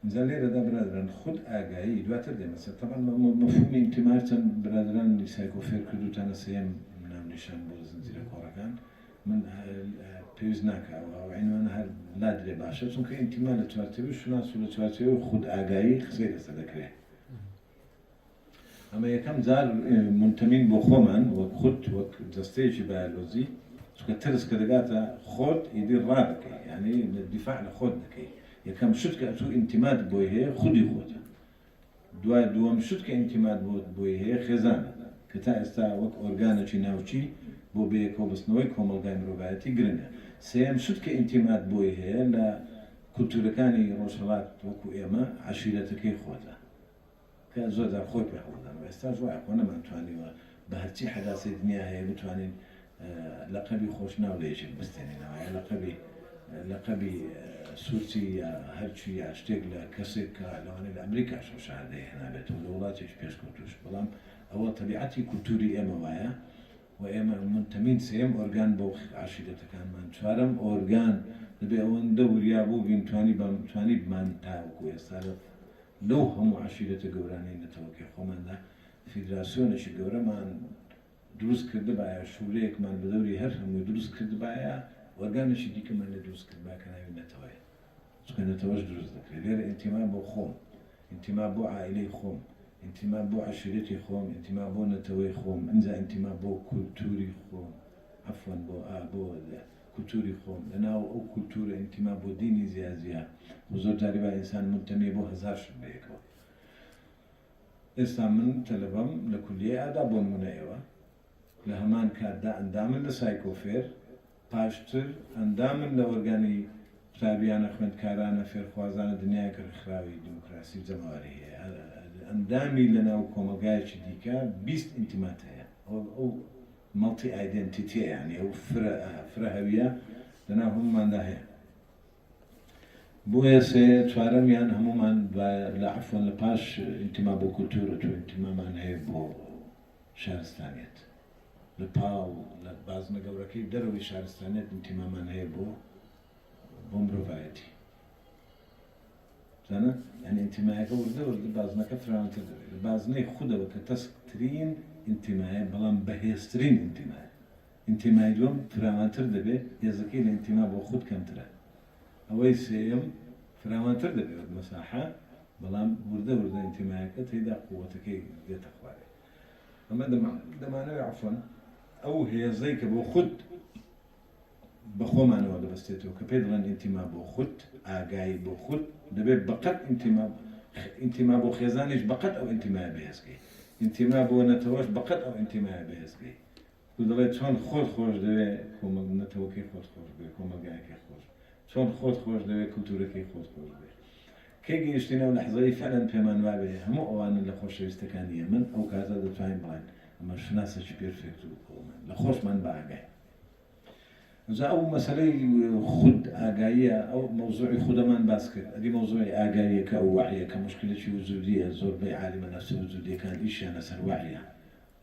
اینجا لێرەدا برادران خود ئاگایی دواتر دێمەسەر طبعا مەفهومی ئینتیمار چەند برادرانی سایکۆفێر کردوتانە سێم ناونیشان بۆ زنجیرە کۆڕەکان من پێویست ناکاوە عنوان هەر نادرێ باشە چونکە ئینتیما لە چوارچێوەی شوناس و لە چوارچێوەی خود ئاگایی قسەی لەسەر دەکرێت ئەمە یەکەم جار منتەمین بۆ خۆمان وەک خود وەک دەستەیەکی بایۆلۆجی چونکە ترس کە دەگاتە خۆت ئیدی ڕا دەکەی یعنی دیفاع لە خۆت دەکەی یەکەم شت کە ئەتوو ئینتیمات بۆی هەیە خودی خۆتە دوای دووەم شت کە ئینتیمات بۆی هەیە خێزانە کە تا ئێستا وەک ئۆرگانێکی ناوچی بۆ بەیەکەوە بستنەوەی کۆمەلگای مرۆڤایەتی گرنگە سێم شت کە ئینتیمات بۆی هەیە لە کولتورەکانی ڕۆژهەڵات وەکو ئێمە عەشیرەتەکەی خۆتە کە زۆرجار خۆی پێ هەوڵدان ئێستا وایە خۆ نەمانتوانیوە بە هەرچی حەداسی دنیا هەیە بتوانین لەقەبی خۆش ناو لە یەکێک بستێنینەوە یا لەقەبی سوورچی یا هەرچی یا شتێک لە کەسێک کە لەوانەیە لە ئەمریکا شەشادەیە هێنابێتەوە لە وڵاتێک پێشکەوتوش بەڵام ئەوە تەبیعەتی کولتوری ئێمە وایە و ئێمە منتەمین سێم ئۆرگان بۆ عەشیرەتەکانمان چوارەم ئۆرگان دەبێ ئەوەندە وریا بوو بینتوانی بمان تاوەکو ئێستا لەو هەموو عەشیرەتە گەورانەی نەتەوەکێ خۆماندا فیدراسیۆنێکی گەورەمان دروست کرد باە شوورەیەکمان بە دەوری هەر هەمووی دروست کرد باە وەرگانێکی دیکەمان لە دروست کرد باکە ناوی نەتەوەیە چونکە نەتەوەش دروست دەکرێت لێرە ئینتیما بۆ خۆم ئینتیما بۆ عائیلەی خۆم ئینتیما بۆ عەشیرەتی خۆم ئینتیما بۆ نەتەوەی خۆم ئەنجا ئینتیما بۆ کولتوری خۆم عەفوەن بۆ کولتوری خۆم لەناو ئەو کولتورە ئینتیما بۆ دینی زیازیە زۆر جاری با ئینسان منتەمی بۆ هەزار شت بەیەکەوە ئێستا من تەلەبەم لە کولیە ئادا بۆ نمونەیەوە لە هەمان کاتدا ئەندامن لە سایکۆفێر پاشتر ئەندامن لە ئۆرگانی قوتابیانە خوێندکارانە فێرخوازانە دنیای کڕخراوی دیموکراسی و جەماوەری هەیە ئەندامی لەناو کۆمەلگایەکی دیکە 20 ئینتیمات هەیە ئەو مەڵتی ئایدنتیتیە یعنی ئەو فرە هەویە لەناو هەموماندا هەیە بۆیە سێ چوارەمیان هەمومان لە عەفوەن لە پاش ئینتیما بۆ کولتورە تو ئینتیمامان هەیە بۆ شارستانیەت لە پاو لە بازنە گەورەکەی دەرەوەی شارستانیەت ئینتیمامان هەیە بۆ مرۆڤایەتی زانە یعنی ئینتیمایەکە وردە بازنەکە فراوانتر دەبێت لە بازنەی خودەوە کە تەسکترین ئینتیمایە بەڵام بەهێزترین ئینتیمایە ئینتیمای دووەم فراوانتر دەبێت هێزەکەی لە ئینتیما بۆ خود کەمترە ئەوەی سێم فراوانتر دەبێت مەساحە بەڵام وردە ئینتیمایەکە تێیدا قووەتەکەی دێتە خوارێ ئەمە دەمانەوێت عەفوەن ئەو هێزەی کە بۆ خود بە خۆمانەوە دەبەستێتەوە کە پێ دەڵێن ئینتیما بۆ خود ئاگایی بۆ خود دەبێت بەقەت ئینتیما بۆ خێزانیش بەقەت ئەو ئینتیمایە بەهێزکەی ئینتیما بۆ نەتەوەش بەقەت ئەو ئینتیمایە بەهێزکەی دەڵێت چۆن خۆت خۆش دەوێت نەتەوەکەی خۆت خۆش بێت کۆمەلگایەکەی خۆش چۆن خۆت خۆش دەوێت کولتورەکەی خۆت خۆش بێت کەی گەیشتینەوە لەحزەی فعلەن پێمان وابێ هەموو ئەوانە لە خۆشەویستەکانی من ئەو کاتە دەتوانین بڵێن ئەمە شناسێکی پێرفێکت و لە خۆشمان بە ئاگای جا ئەو مەسەلەی خود ئاگاییە ئەو مەوزوعی خودەمان باس کرد ئەدی مەوزوعی ئاگاییە کە ئەو وعیە کە مشکلێکی وجودیە زۆربەی عالمە نەفسی وجودیەکان ئیشیان لەسەر وعیە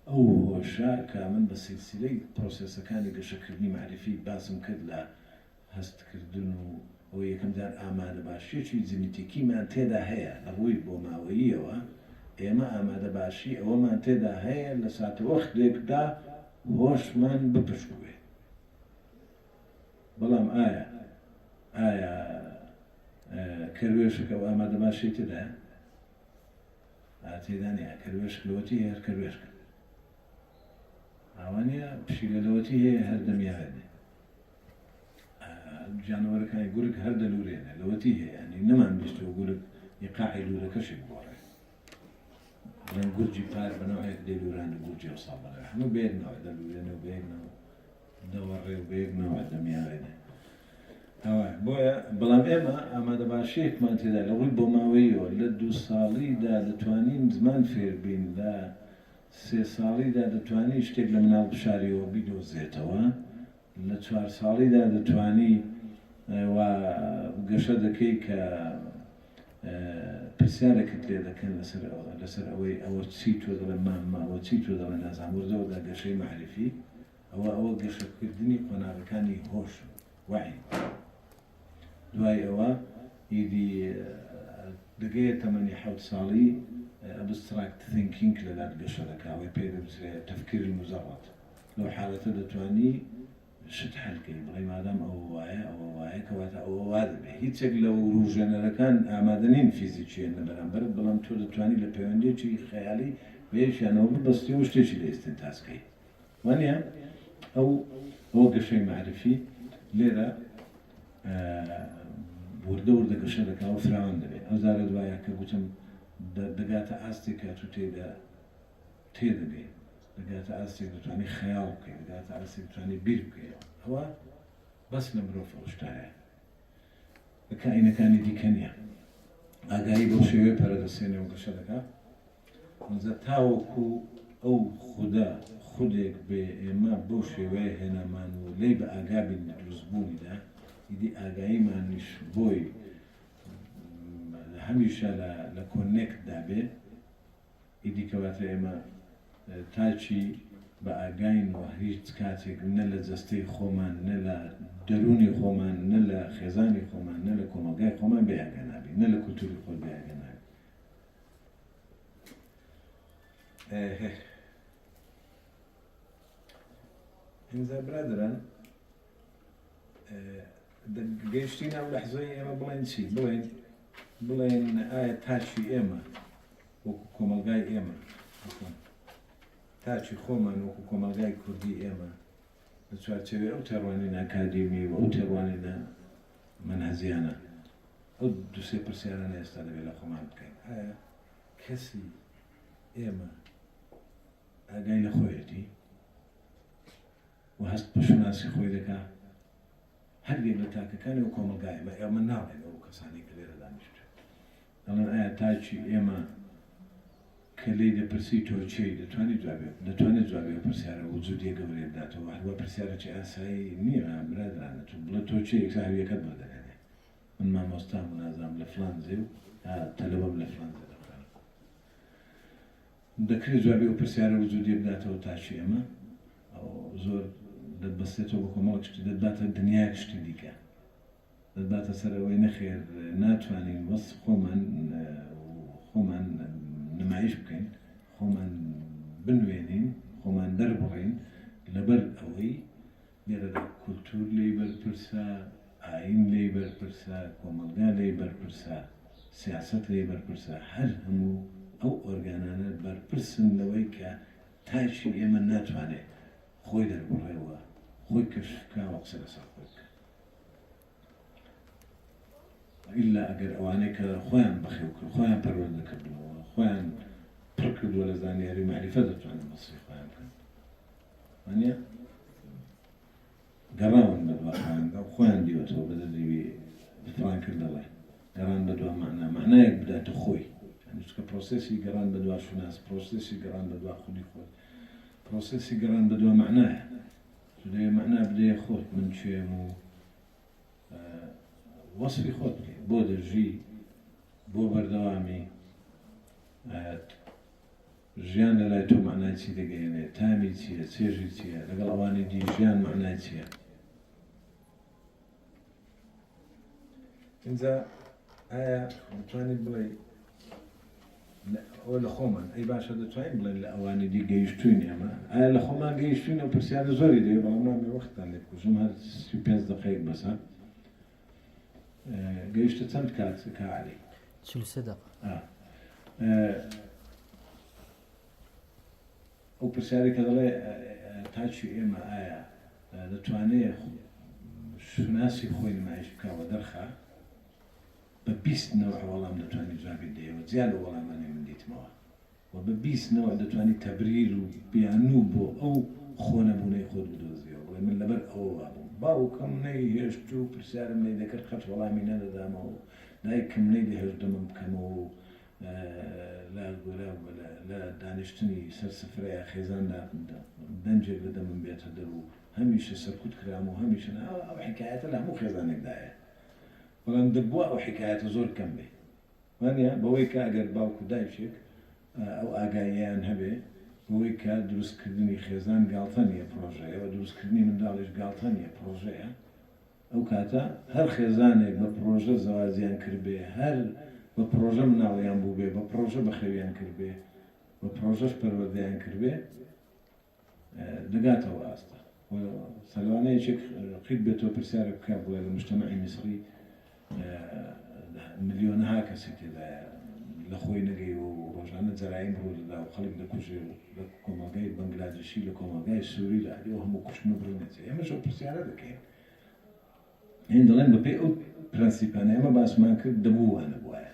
ئەو هۆشە کە من بە سیلسیلەی پرۆسێسەکانی گەشەکردنی معرفی باسم کرد لە هەستکردن و ئەو یەکەم جار ئامادە باشیەکی جنیتیکیمان تێدا هەیە لە ڕووی بۆ ماوەییەوە ئێمە ئامادە باشی ئەوەمان تێدا هەیە لە ساتەوەختێکدا هۆشمان بپشکوێ بەڵام ئایا کەروێشەکە و ئامادە باشی تێدا تێدانە کەروێش لەوەتی هەر کەروێشکە ئەوانە پشیلە لەوەتی هەیە هەر دەمیاوێنێ جانەوەرەکانی گورگ هەر دەلوورێنێ لەوەتی هەیە ینی نەمان بیستەوە گورگ یقاعی لوورەکەشی بگۆڕێ لەن گورجی پار بەنەوەیەک دەلووران و گورجی و ساڵبەرە هەموو بێکنەوە دەلوورێنە و بێکنەوە دەوەڕێ و بێکنەوە دەمیاوێنێ بۆیە بەڵام ئێمە ئامادە باشەیەکمان تێدا لە ڕووی بۆ ماوەیەوە لە 2 ساڵیدا دەتوانین زمان فێربین لە 3 ساڵیدا دەتوانی شتێک لە مناڵ بشاریەوە بیدۆزێتەوە لە 4 ساڵیدا دەتوانی گەشە دەکەی کە پرسیارێکت لێ دەکەن لەسەر ئەوەی ئەوە چی تۆ دەڵێ ماماوە چی تۆ دەڵێ نازانوردەوەدا گەشەی معرفی ئەوە گەشەکردنی قۆناغەکانی هۆش وعی دوای ئەوە ئیدی دەگەیە تەمەنی حەوت ساڵی ئەبستراکت ثینکینگ لەلات گەشە دەکاوێ پێ دەبسرێت تەفکر المزەڕەت لەو حالەتە دەتوانی شت هەلکەی بڵێ مادام ئەوە وایە کەواتە ئەوە وا دەبێ هیچێک لەو ڕوژێنەرەکان ئامادەنین فیزیکیان لە بەرامبەر بەڵام تۆ دەتوانی لە پەیوەندێکی خەیالی بێژیانەوە ببەستی و شتێکی لە ئێستن تاسکەی وانە ئەوە گەشەی معرفی لێرە وردە وردە گەشە دەکا و فراوان دەبێت ئەو زارە دوایە کە گوتم دەگاتە ئاستێک کە تو تێدەبێت دەگاتە ئاستێک دەتوانی خەیاڵ بکەیت دەگاتە ئاستێک دەتوانی بیر بکەیت ئەوە بەس لە مرۆڤ ئەوشتایە بە کائینەکانی دیکە نییە ئاگایی بەو شێوەیە پەرەدەسێنێ و گەشە دەکا ئەنجا تاوەکو ئەو خودێک بێ ئێمە بەو شێوەیە هێنامان و لێی بە ئاگابین لە دروستبوونیدا ئیدی ئاگاییمانیش بۆی هەمیشە لە کۆنێکت دابێ ئیدی کەواتە ئێمە تاچی بە ئاگاین و هیچ کاتێک نە لە جەستەی خۆمان نە لە دەرونی خۆمان نە لە خێزانی خۆمان نە لە کۆمەلگای خۆمان بێئاگا نابێ نە لە کولتوری خۆی بێئاگا نابێ هینجا برادران گەیشتی ناو لەحزەی ئێمە بڵێن چی بڵێن ئایا تاچی ئێمە وەکو کۆمەلگای ئێمە تاچی خۆمان وەکو کۆمەلگای کوردی ئێمە لە چوارچێوەی ئەو تێڕوانینە ئاکادیمی و ئەو تێڕوانینە مەنهەجیانە ئەو دووسێ پرسیارانە ئێستا دەبێت لە خۆمان بکەین ئایا کەسی ئێمە ئاگای لە خۆیەتی و هەست بە شوناسی خۆی دەکا هەردێک لە تاکەکانی و کۆمەلگای بە ئێمە ناڵێن ئەو کەسانی کە لێرە دانیشت دەڵێن ئایا تاچی ئێمە کە لێی دەپرسی تۆ چی دەتوانێت جوابێ پرسیارە وجودیە گەورەیە بداتەوە هەروە پرسیارێکی ئاسایی نییە برادرانە تو بڵێ تۆ چی هەویەکەت بەردەکەنێ من مامۆستام و نازانم لە فلانزێ و تەلەبەم لە فلانزێ دەخوێنم دەکرێت جوابێ و پرسیارە وجودیە بداتەوە تاچی ئێمە زۆر دەتبەستێتەوە بە کۆمەڵ شتی دەتباتە دنیای شتی دیکە دەتباتە سەر ئەوەی نەخێر ناتوانین وەس خۆمان نمایش بکەین خۆمان بنوێنین خۆمان دەربڕین لەبەر ئەوەی لێرەدا کولتور لێی بەرپرسە ئاین لێی بەرپرسە کۆمەلگا لێی بەرپرسە سیاست لێی بەرپرسە هەر هەموو ئەو ئۆرگانانە بەرپرسن لەوەی کە تاچی ئێمە ناتوانێت خۆی دەربڕێەوە خۆی کەشفکاوە قسە لەسەر خۆی بکە ئیلا ئەگەر ئەوانەی کە خۆیان بەخێو کرد خۆیان پەروەردە کردنەوە خۆیان پڕ کردووە لە زانیاری معریفە دەتوانن بەسری خۆیان بکەن وانە گەڕاون بە دوا خۆیان دیوەتەوە بە دەدەوی فڵان کرد دەڵێ گەڕان بە دوا معنایەک بداتە خۆی کە پرۆسێسی گەڕان بە دوا شوناس پرۆسێسی گەڕان بە دوا خودی خۆت پرۆسێسی گەڕان بە دوا معنایە دەوێ معنا بدەیە خۆت من کوێم و وەسفی خۆت بکەی بۆ دەژی بۆ بەردەوامی ژیان لە لای تۆ معنای چی دەگەیەنێ تامی چییە چێژی چییە لەگەڵ ئەوانی دی ژیان معنای چییە اینجا ئایا دەتوانیت بڵێ ئەوە لە خۆمان ئەی باشە دەتوانین بڵێن لە ئەوانی دی گەیشتوین ئێمە ئایا لە خۆمان گەیشتوین و پرسیارە زۆری دەوێت بەڵام نامێ وەختان لێ کوژم هەر 35 دقەیەک بەسە گەیشتە چەند کات کاعلی 43 دقیقە ئەو پرسیارێک کە دەڵێ تاچی ئێمە ئایا دەتوانێت شوناسی خۆی نمایش بکەوە دەرخە بە 20 نەوە وەڵام دەتوانێت جوابی دەیەوە زیاد لە وەڵامانێ من دیتمەوە و بە 20 نەوە دەتوانێت تەبریر و بیانوو بۆ ئەو خۆنەبوونەی خۆت بدۆزیەوە بڵێ من لەبەر ئەوە بووم باوکم نەیهێشت و پرسیارم لێ دەکرد خەت وەڵامی نەدەدامەوە دایکم نەیدەهێشت دەمەم بکەمەوە و لە دانیشتنی سەر سفرەیە خێزاندا دەنجێک لە دەمم بێتە دەر و هەمیشە سەرکوت کرام و هەمیشە ئەو حکایەتە لە هەموو خێزانێکدایە بەڵام دەبووە ئەو حکایەتە زۆر کەم بێ وانە بەوەی کە ئەگەر باوک و دایشێک ئەو ئاگاییان هەبێ بەوەی کە دروستکردنی خێزان گاڵتە نیە پرۆژەیە و دروستکردنی منداڵیش گاڵتە نیە پرۆژەیە ئەو کاتە هەر خێزانێک بە پرۆژە زەوازیان کردبێ هەر بە پرۆژە مناڵیان بوو بێ بە پرۆژە بەخەویان کردبێ بە پرۆژەش پەروەردەیان کردبێ دەگاتەوە ئاستە سەلوانەیەکێک قیت بێتەوە پرسیارە بکات بڵێ لە مجتەمەعی میسری ملیۆنەها کەسێک تێدایە لە خۆی نەگەی و ڕۆژانە جەرایم ڕوو دەدا و خەڵک دەکوژێ لە کۆمەلگای بەنگلادێشی لە کۆمەلگای سووری لە ئەو هەموو کوشتن و بڕینێت ئێمەش ئەو پرسیارە دەکەین هێن دەڵێن بەپێی ئەو پرەنسیپانە ئێمە باسمان کرد دەبوو وانە بواە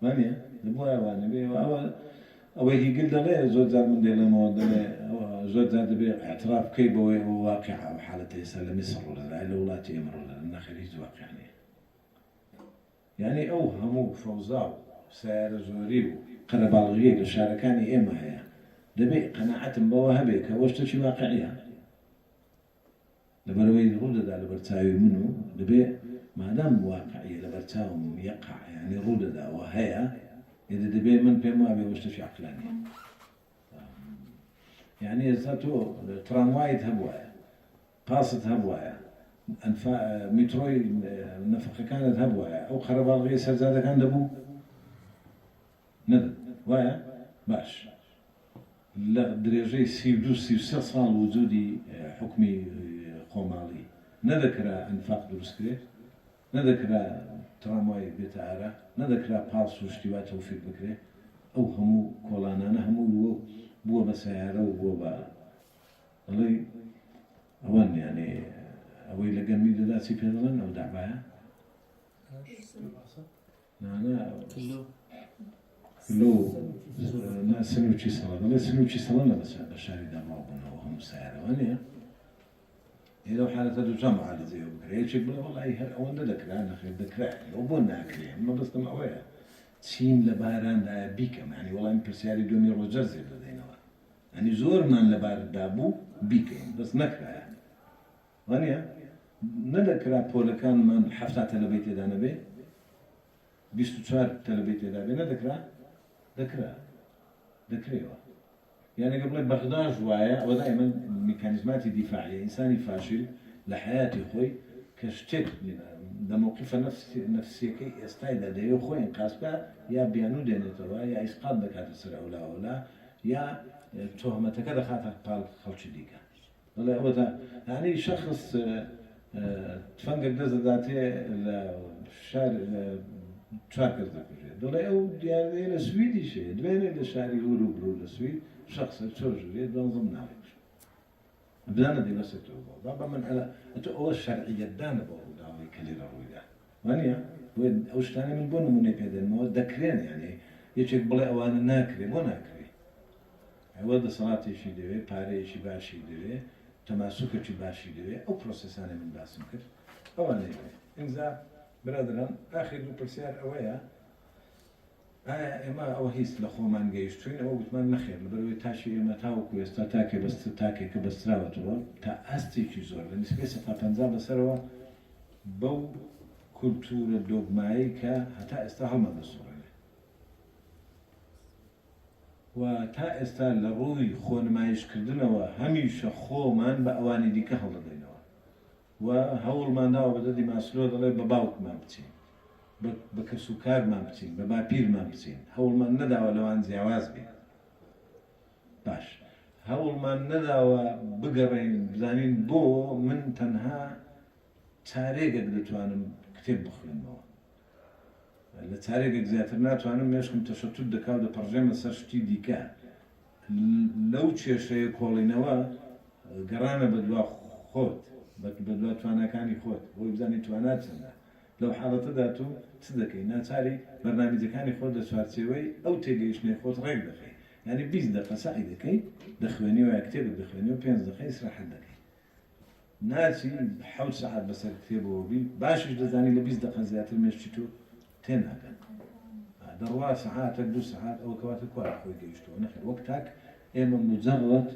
وانە دەبوو وانە بێ ئەوەی هیگل دەڵێ زۆر جار من دێڵێمەوە دەڵێ زۆر جار دەبێ اعتراف بکەی بەوەی ئەو واقع و حالەتە ئێستا لە میسر ڕوودەدا لە وڵاتی ئێمە ڕوودەدا نەخێر هیچ واقعانەیە یعنی ئەو هەموو فەوزا و سیارە زۆری و قەرەباڵغیەک لە شارەکانی ئێمە هەیە دەبێت قەناعەتم بەوە هەبێت کە ئەوە شتێکی واقعیە لەبەرەوەی ڕوودەدا لە بەرچاوی من و دەبێت مادام واقعیە لە بەرچاوم یەقع یعنی ڕوودەداوە هەیە ئێدە دەبێت من پێم وابێ ئەوە شتێکی عەقلانیە یعنی ئێستا تۆ تراموایت هەبوایە پاست هەبوایە میترۆی نەفقەکانت هەبوایە ئەو قەرەباڵغیە سەرجادەکان دەبوو نەدەن وایە باش لە درێژەی 32-33 ساڵ وجودی حکمی خۆماڵی نەدەکرا ئەنفاق دروستکرێت نەدەکرا تراموای بێتە ئارە نەدەکرا پاس و شتیوا تەوفیق بکرێت ئەو هەموو کۆڵانانە هەموو بووە بە سیارە و بووە بە دەڵێ ئەوەن یانێ ئەوەی لە گەرمی دەدا چی پێ دەڵێن ئەو دابایە سنووچی سەڵە دەڵێ سنووچی سەڵە لە بە شاری داماوە بوونەوە هەموو سیارەوە نیە ئێرە حالەتە دووچە معالجەیە بکرێ یەکێک بڵێ وەڵی هەر ئەوەندە دەکرا نەخێر دەکرا ئەو بۆ ناکرێ ئەمە بەستم ئەوەیە چین لە باراندا بیکەم ینی وەڵامی پرسیاری دومی ڕۆجەرزێ دەدەینەوە ئەنی زۆرمان لە باردا بوو بیکەین بەس نەکرایە وانە نەدەکرا پۆلەکانمان 70 تەلەبەی تێدا نەبێ 24 تەلەبەی تێدا بێ نەدەکرا دەکرێەوە یانەگە بڵێ بەغداش وایە ئەوە دائما میکانیزماتی دیفاعیە ئینسانی فاشل لە حیاتی خۆی کە شتێک لە موقفە نەفسیەکەی ئێستایدا دەیە خۆی ئینقاسکە یا بیانوو دێنێتەوە یا ئیسقات دەکاتە سەر ئەولاوەلا یا تۆهمەتەکە دەخاتە پاڵ خەڵکی دیکە دەڵێ ئەوەدا یعنی شەخص تفەنگێک دەستداتێ لە شار 4 کەس دەکوژێت دەڵێ ئەو دیارەیە لە سویدیشێ دوێنێ لە شاری هوروبرو لە سوید شخص چۆژێت دەنظم ناوێت بدانە دەیبەسێتەوە بۆ من ئەتۆ ئەوە شەرعیەتدانە بۆ ڕووداوەی کە لێرە ڕوویدا وانە ئەو شتانە من بۆ نمونەی پێدەنەوە دەکرێن یعنی یەکێک بڵێ ئەوانە ناکرێ بۆ ناکرێ ئەوە دەسەڵاتێکی دەوێت پارەیەکی باشی دەوێت تەماسوکێکی باشی دەوێت ئەو پرۆسەسانە من باسم کرد ئەوان لێوێت ئینجا برادران ئاخر دوو پرسیار ئەوەیە ئایا ئێمە ئەوە هیچ لە خۆمان گەیشتوین ئەوە وتمان نەخێر لەبەرەوەی تاشی ئێمە تاوەکو ئێستا تاکێ بەست تاکێکە بەستراوەتەوە تا ئەستێکی زۆر لە نسبەی 150 بەسەرەوە بەو کولتورە دۆگمایی کە هەتا ئێستا هەڵمە دەسوڕێنێ و تا ئێستا لە ڕووی خۆنمایشکردنەوە هەمیشە خۆمان بە ئەوانی دیکە هەڵدەدەینەوە و هەوڵمان داوە بە دەدی ماسلۆ دەڵێ بە باوکمان بچین بە کەس و کارمان بچین بە باپیرمان بچین هەوڵمان نەداوە لەوان جیاواز بین باش هەوڵمان نەداوە بگەڕین بزانین بۆ من تەنها چارێگەک دەتوانم کتێب بخوێنمەوە لە چارێگەک زیاتر ناتوانم مێشکم تەشەتوت دەکاو دەپەڕژێمە سەر شتی دیکە لەو کێشەیە کۆڵینەوە گەڕانە بە دوا خۆت بە دوا توانەکانی خۆت بۆی بزانین توانات چەندە لەو حاڵەتەدا تو چ دەکەی ناچاری بەرنامجەکانی خۆت لە چوارچێوەی ئەو تێگەیشتنی خۆت ڕێک دەکەی یعنی 20 دقیقە سعی دەکەی دەخوێنی و کتێبێک دەخوێنی و 5 دقیقە ئیسراحەت دەکەی ناچی 7 ساعت بەسەر کتێبەوە بی باشیش دەزانی لە 20 دقیقە زیاتر مێشتی تۆ تێناکەن دەڕوا سەعاتێک 2 ساعات ئەوە کەواتە کوار خۆی گەیشتەوە نەخێر وەک تاک ئێمە مجەڕەت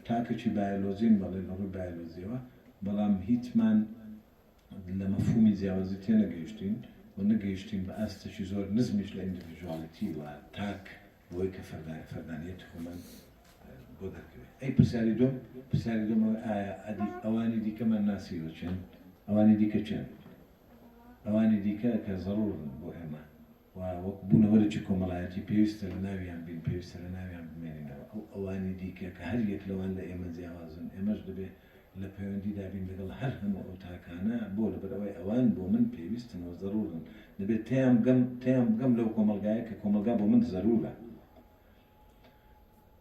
تاکێکی بایۆلۆژین بەڵێ لە ڕووی بایۆلۆژیەوە بەڵام هیچمان لە مەفهومی جیاوازی تێنەگەیشتین و نەگەیشتین بە ئاستێکی زۆر نزمیش لە ئیندیڤیژواڵیتی و تاک بۆی کە فەردانیەتی خۆمان بۆ دەرکەوێت ئەی پرسیاری دوم ئەوانی دیکەمان ناسیوە چێن ئەوانی دیکە چێن ئەوانی دیکە کە زەڕورن بۆ ئێمە و وەک بوونەوەرەی کۆمەڵایەتی پێویستە لە ناویان بین پێویستە لە ناویان بمێنینەوە ئەو ئەوانی دیکە کە هەر یەک لەوان لە ئێمە جیاوازن ئێمەش دەبێت لە پەیوەندیدا بین لەگەڵ هەر هەموو ئەو تاکانە بۆ لەبەرەوەی ئەوان بۆ من پێویستنەوە زەڕورن دەبێت تیان بگەم لەو کۆمەلگایە کە کۆمەلگا بۆ من زەرورە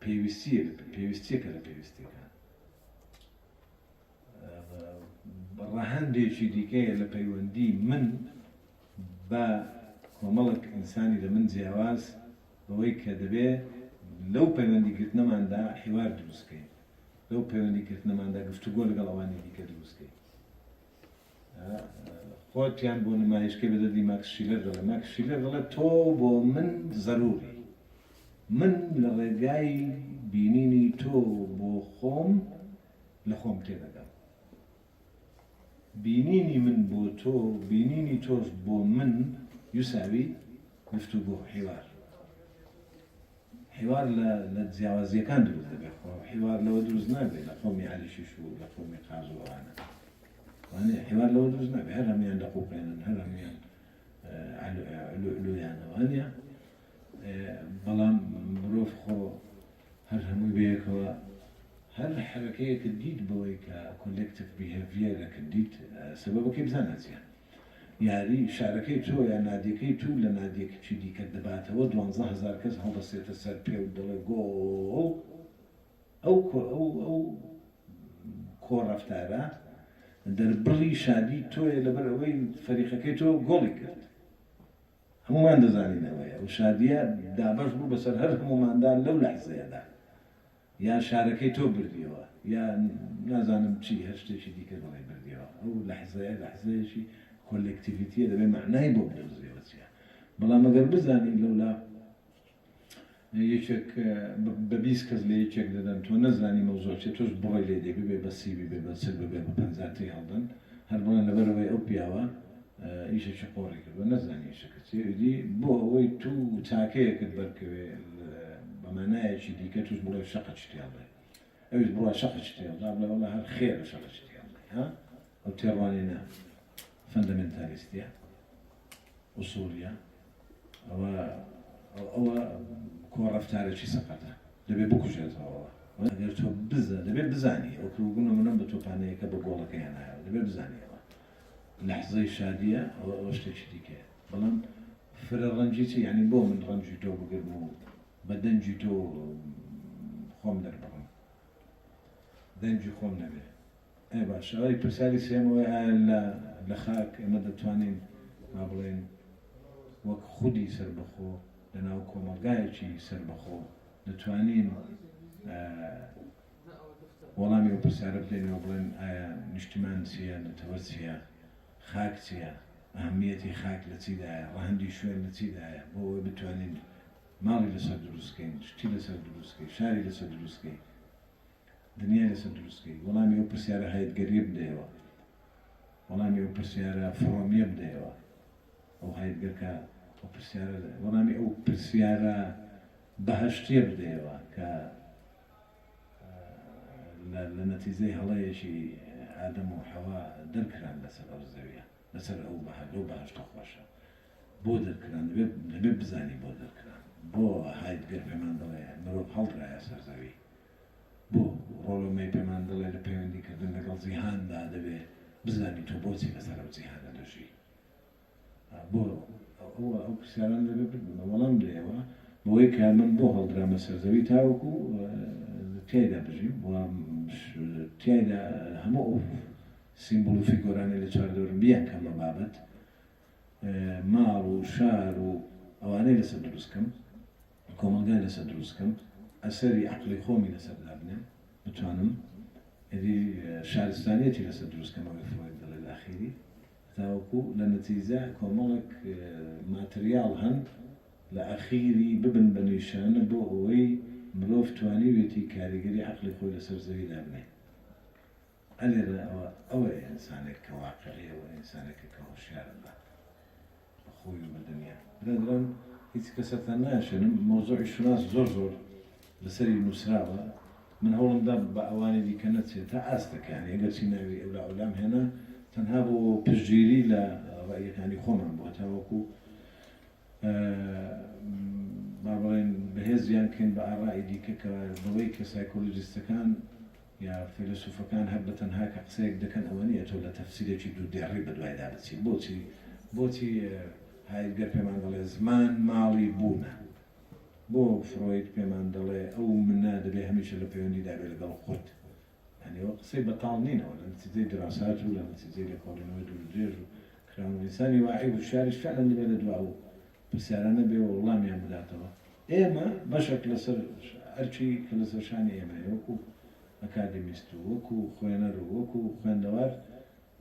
پێویستیەکە لە پێویستەکان ڕەهەندێکی دیکەیە لە پەیوەندی من بە کۆمەڵک ئینسانی لە من جیاواز بەوەی کە دەبێت لەو پەیوەندیگرتنەماندا حیوار دروستکەین لەو پەیوەندیکردنەماندا گفتوگۆ لەگەڵ ئەوانی دیکە دروستکەین خۆتیان بۆ نمایشکە بدەدی ماکس شیلەر دەڵێ ماکس شیلەر دەڵێ تۆ بۆ من زەروری من لە ڕێگای بینینی تۆ بۆ خۆم لە خۆم تێدەگەم بینینی من بۆ تۆ بینینی تۆش بۆ من یوساوی گفتوگۆ حیوار لە جیاوازیەکان دروست دەبێت حیوار لەوە دروست نابێت لە خۆمی علیشیش و لە خۆمی قازوەوانە وانێ حیوار لەوە دروست نابێت هەر هەمیان دەقوقێنن هەر هەمیان لویانەوانە بەڵام مرۆڤ خۆ هەر هەمووی بەیەکەوە هەر حرەکەیەکە دیت بەوەی کە کۆلێکتیڤ بیهێڤیەرەکە دیت سەبەبەکەی بزانە چییە یاری شارەکەی تۆ یا نادیەکەی تو لە نادیەکەی دیکە دەباتەوە 12,000 کەس هەڵدەسێتە سەر پێ و دەڵێ گۆڵ ئەو کۆڕەفتارە دەربڕی شادی تۆیە لەبەر ئەوەی فەریقەکەی تۆ گۆڵی کرد هەمومان دەزانینەوەیە و شادیە دابەش بوو بەسەر هەر هەموماندان لەو لەحزەیەدا یا شارەکەی تۆ بردیەوە یا نازانم چی هەر شتێکی دیکە دەڵێ بردیەوە ئەو لەحزەیەکی کۆلێکتیڤیتیە دەبێت معنای بۆ بدۆزیەوە چیە بەڵام ئەگەر بزانین لەولا یەکێک بە 20 کەس لە یەکێک دەدەن تۆ نەزانی مەوزوع چێت تۆش بڕۆی لێ دێ ببێ بە سیبی بێ بە سەر ببێ بە پەنجاتی هەڵدەن هەر بڵێن لەبەرەوەی ئەو پیاوە ئیشێکی قۆڕی کردوە نەزانی ئیشەکە چێدی بۆ ئەوەی تو چاکەیەکت بەرکەوێ بە مانایەکی دیکە توش بڵێ شەقە شتیاڵێ ئەویش بڕە شەقە شتیاڵدا بڵێ وەڵا هەر خێرە شەقە شتیاڵێ ها ئەو تێڕوانینە فەندەمێنتالیستیە ئوسوڵیە ئەوە کۆڕەفتارێکی سەقەتە دەبێت بکوژێتەوە ئەگەر تۆ دەبێت بزانی ئەو کروگونە منە بە تۆپانەیەەکە بە گۆڵەکەیان هایە دەبێت بزانیەوە لەحزەی شادیە ئەوە شتێکی دیکەیە بەڵام فرە ڕەنجی چی یعنی بۆ من ڕەنجی تۆ بگرم و بە دەنجی تۆ خۆم دەربڕم دەنجی خۆم نەبێت ئەی باش ئەوەی پرسیاری سێمەوەی ئایا لە خاک ئێمە دەتوانین ما بڵێن وەک خودی سربەخۆ لەناو کۆمەلگایەکی سربەخۆ دەتوانین وەڵامی ئەو پرسیارە بدەینەوە بڵێن ئایا نیشتیمان چییە نەتەوە چییە خاک چییە ئەهەمیەتی خاک لە چیدایە ڕەهەندی شوێن لە چیدایە بۆ ئەوەی بتوانین ماڵی لەسەر دروستکەین شتی لەسەر دروستکەی شاری لەسەر دروستکەی دنیای لەسەر دروستکەی وەڵامی ئەو پرسیارە هایدگەریە بدەیەوە وەڵامی ئەو پرسیارە فڕۆمیە بدەیەوە ئەو هایدگەرکە ئەو پرسیارە وەڵامی ئەو پرسیارە بەهەشتیە بدەیەوە کە لە نەتیجەی هەڵەیەکی ئادەم و حەوا دەرکران لەسەر ئەو زەویە لەسەر ئەو بەهەشتە خۆشە بۆ دەرکران دەبێت بزانی بۆ دەرکران بۆ هایدگەر پێمان دەڵێ مرۆڤ هەڵدرایە سەر زەوی بۆ ڕۆڵۆمەی پێمان دەڵێ لە پەیوەندیکردن لەگەڵ جیهاندا دەبێت بزانی تۆ بۆچی لەسەر ئەو جیهانە دەژی بۆ ئەو پرسیاران دەبێت بردنە وەڵام بدەیەوە بۆی کە من بۆ هەڵدرامە سەرزەوی تاوەکو تیایدا بژیم و تیایدا هەموو ئەو سیمبۆل و فیگۆرانی لە چواردەورم بیان کەمە بابەت ماڵ و شار و ئەوانەی لەسەر دروستکەم کۆمەلگای لەسەر دروستکەم ئەسەری عەقڵی خۆمی لەسەردا بنێم بتوانم ئەدی شارستانیەتی لەسەر دروستکەمەوەی فڕۆید دەڵێ لە ئاخیری تاوەکو لە نەتیجە کۆمەڵێک ماتریاڵ هەن لە ئەخیری ببن بە نیشانە بۆ ئەوەی مرۆڤ توانیوێتی کاریگەری عەقڵی خۆی لەسەر زەویدا بنێ ئەلێرە ئەوە ئینسانێک کە واقعیەوە ئینسانێکە کە هۆشیارە بە خۆی و بە دنیا برادران هیچ کەسەتان ناشێنم مۆزوعی شوناس زۆر لەسەری نووسراوە من هەوڵمدا بە ئەوانی دیکە نەچێت تا ئاستەکان ئەگەرچی ناوی ئەولا ئەولام هێنا تەنها بۆ پشتگیری لە ڕێیەکانی خۆمان بووە تاوەکو با بڵێن بەهێزیان کەین بە ئاڕای دیکە کە بەوەی کە سایکۆلۆجیستەکان یا فیلسوفەکان هەر بە تەنها کە قسەیەک دەکەن ئەوە نیە تۆ لە تەفسیرێکی دوو دێڕی بەدوایدا بچی بۆچی هایدگەر پێمان دەڵێ زمان ماڵی بوونە بۆ فرۆید پێمان دەڵێ ئەو منە دەبێ هەمیشە لە پەیوەندی دابێ لەگەڵ خۆت هەنیەوە قسەی بەتاڵ نینەوە لە نتیجەی دراسات و لە نتیجەی لێکۆڵینەوەی دوورودرێژ و کراوەنویسانی واعی و شاریش فعلا دەبێت لە دواوە پرسیارانە بێ و وەڵامیان بداتەوە ئێمە بەشێک لەسەر هەرچی کە لەسەر شانی ئێمە وەکو ئەکادمیست و وەکو خوێنەر و وەکو خوێندەوار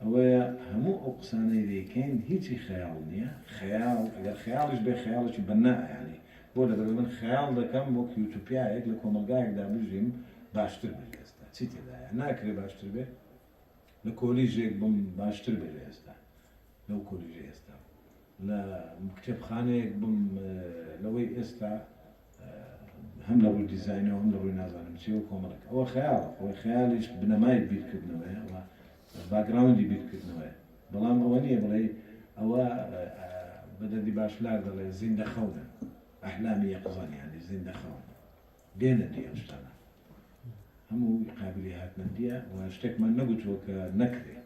ئەوەیە هەموو ئەو قسانەی دەیکەین هیچی خەیاڵ نییە خەیاڵ ئەگەر خەیاڵیش بێ خەیاڵێکی بەنائیانی بۆ لەبەر من خەیاڵ دەکەم وەک یوتوپیایەک لە کۆمەلگایەکدا بژیم باشتر بێت ئێستا چی تێدایە ناکرێ باشتر بێ لە کۆلیژێک بم باشتر بێت ئێستا لەو کۆلیژی ئێستا لە کتێبخانەیەک بم لەوەی ئێستا هەم لە ڕووی دیزاینەوە هەم لە ڕووی نازانم چی و کۆمەڵک ئەوە خەیاڵ ئەوە خەیاڵیش بنەمای بیرکردنەوەیە و باگراوندی بیرکردنەوەیە بەڵام ئەوە نییە بڵێ ئەوە بەدەدی باشلار دەڵێ زیندە خەونە ئەحلامی یەقظان یانی زیندە خەون دێنە دی ئەو شتانە هەموو قابلی هاتنەندیە و شتێکمان نەگوتووە کە نەکرێ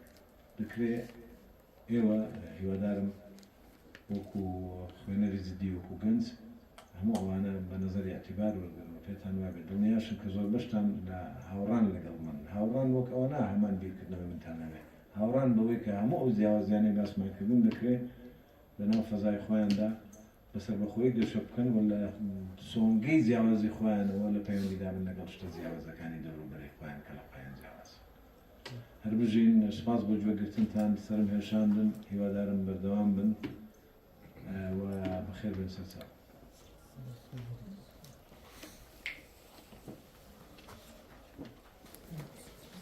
دەکرێ ئێوە هیوادارم وەکو خوێنەری جددی وەکو گەنج هەموو ئەوانە بە نظری اعتیبار وەرگرن و پێتان وابێت دڵنیاشم کە زۆر بەشتان لە هاوڕان لەگەڵ من هاوڕان وەک ئەوە نا هەمان بیرکردنەوە منتان نەوێ هاوڕان بەوەی کە هەموو ئەو جیاوازیانەی باسمانکردن دەکرێت لەناو فەزای خۆیاندا بەسەر بەخۆی گەشە بکەن و لە سۆنگەی جیاوازی خۆیانەوە لە پەیوەندیدابن لەگەڵ شتە جیاوازەکانی دەوروبەری خۆیان کە لە خۆیان جیاواز هەر بژین سپاس بۆ گوێگرتنتان سەرم هێشاندن هیوادارم بەردەوام بن و بەخێر بن سەرچاو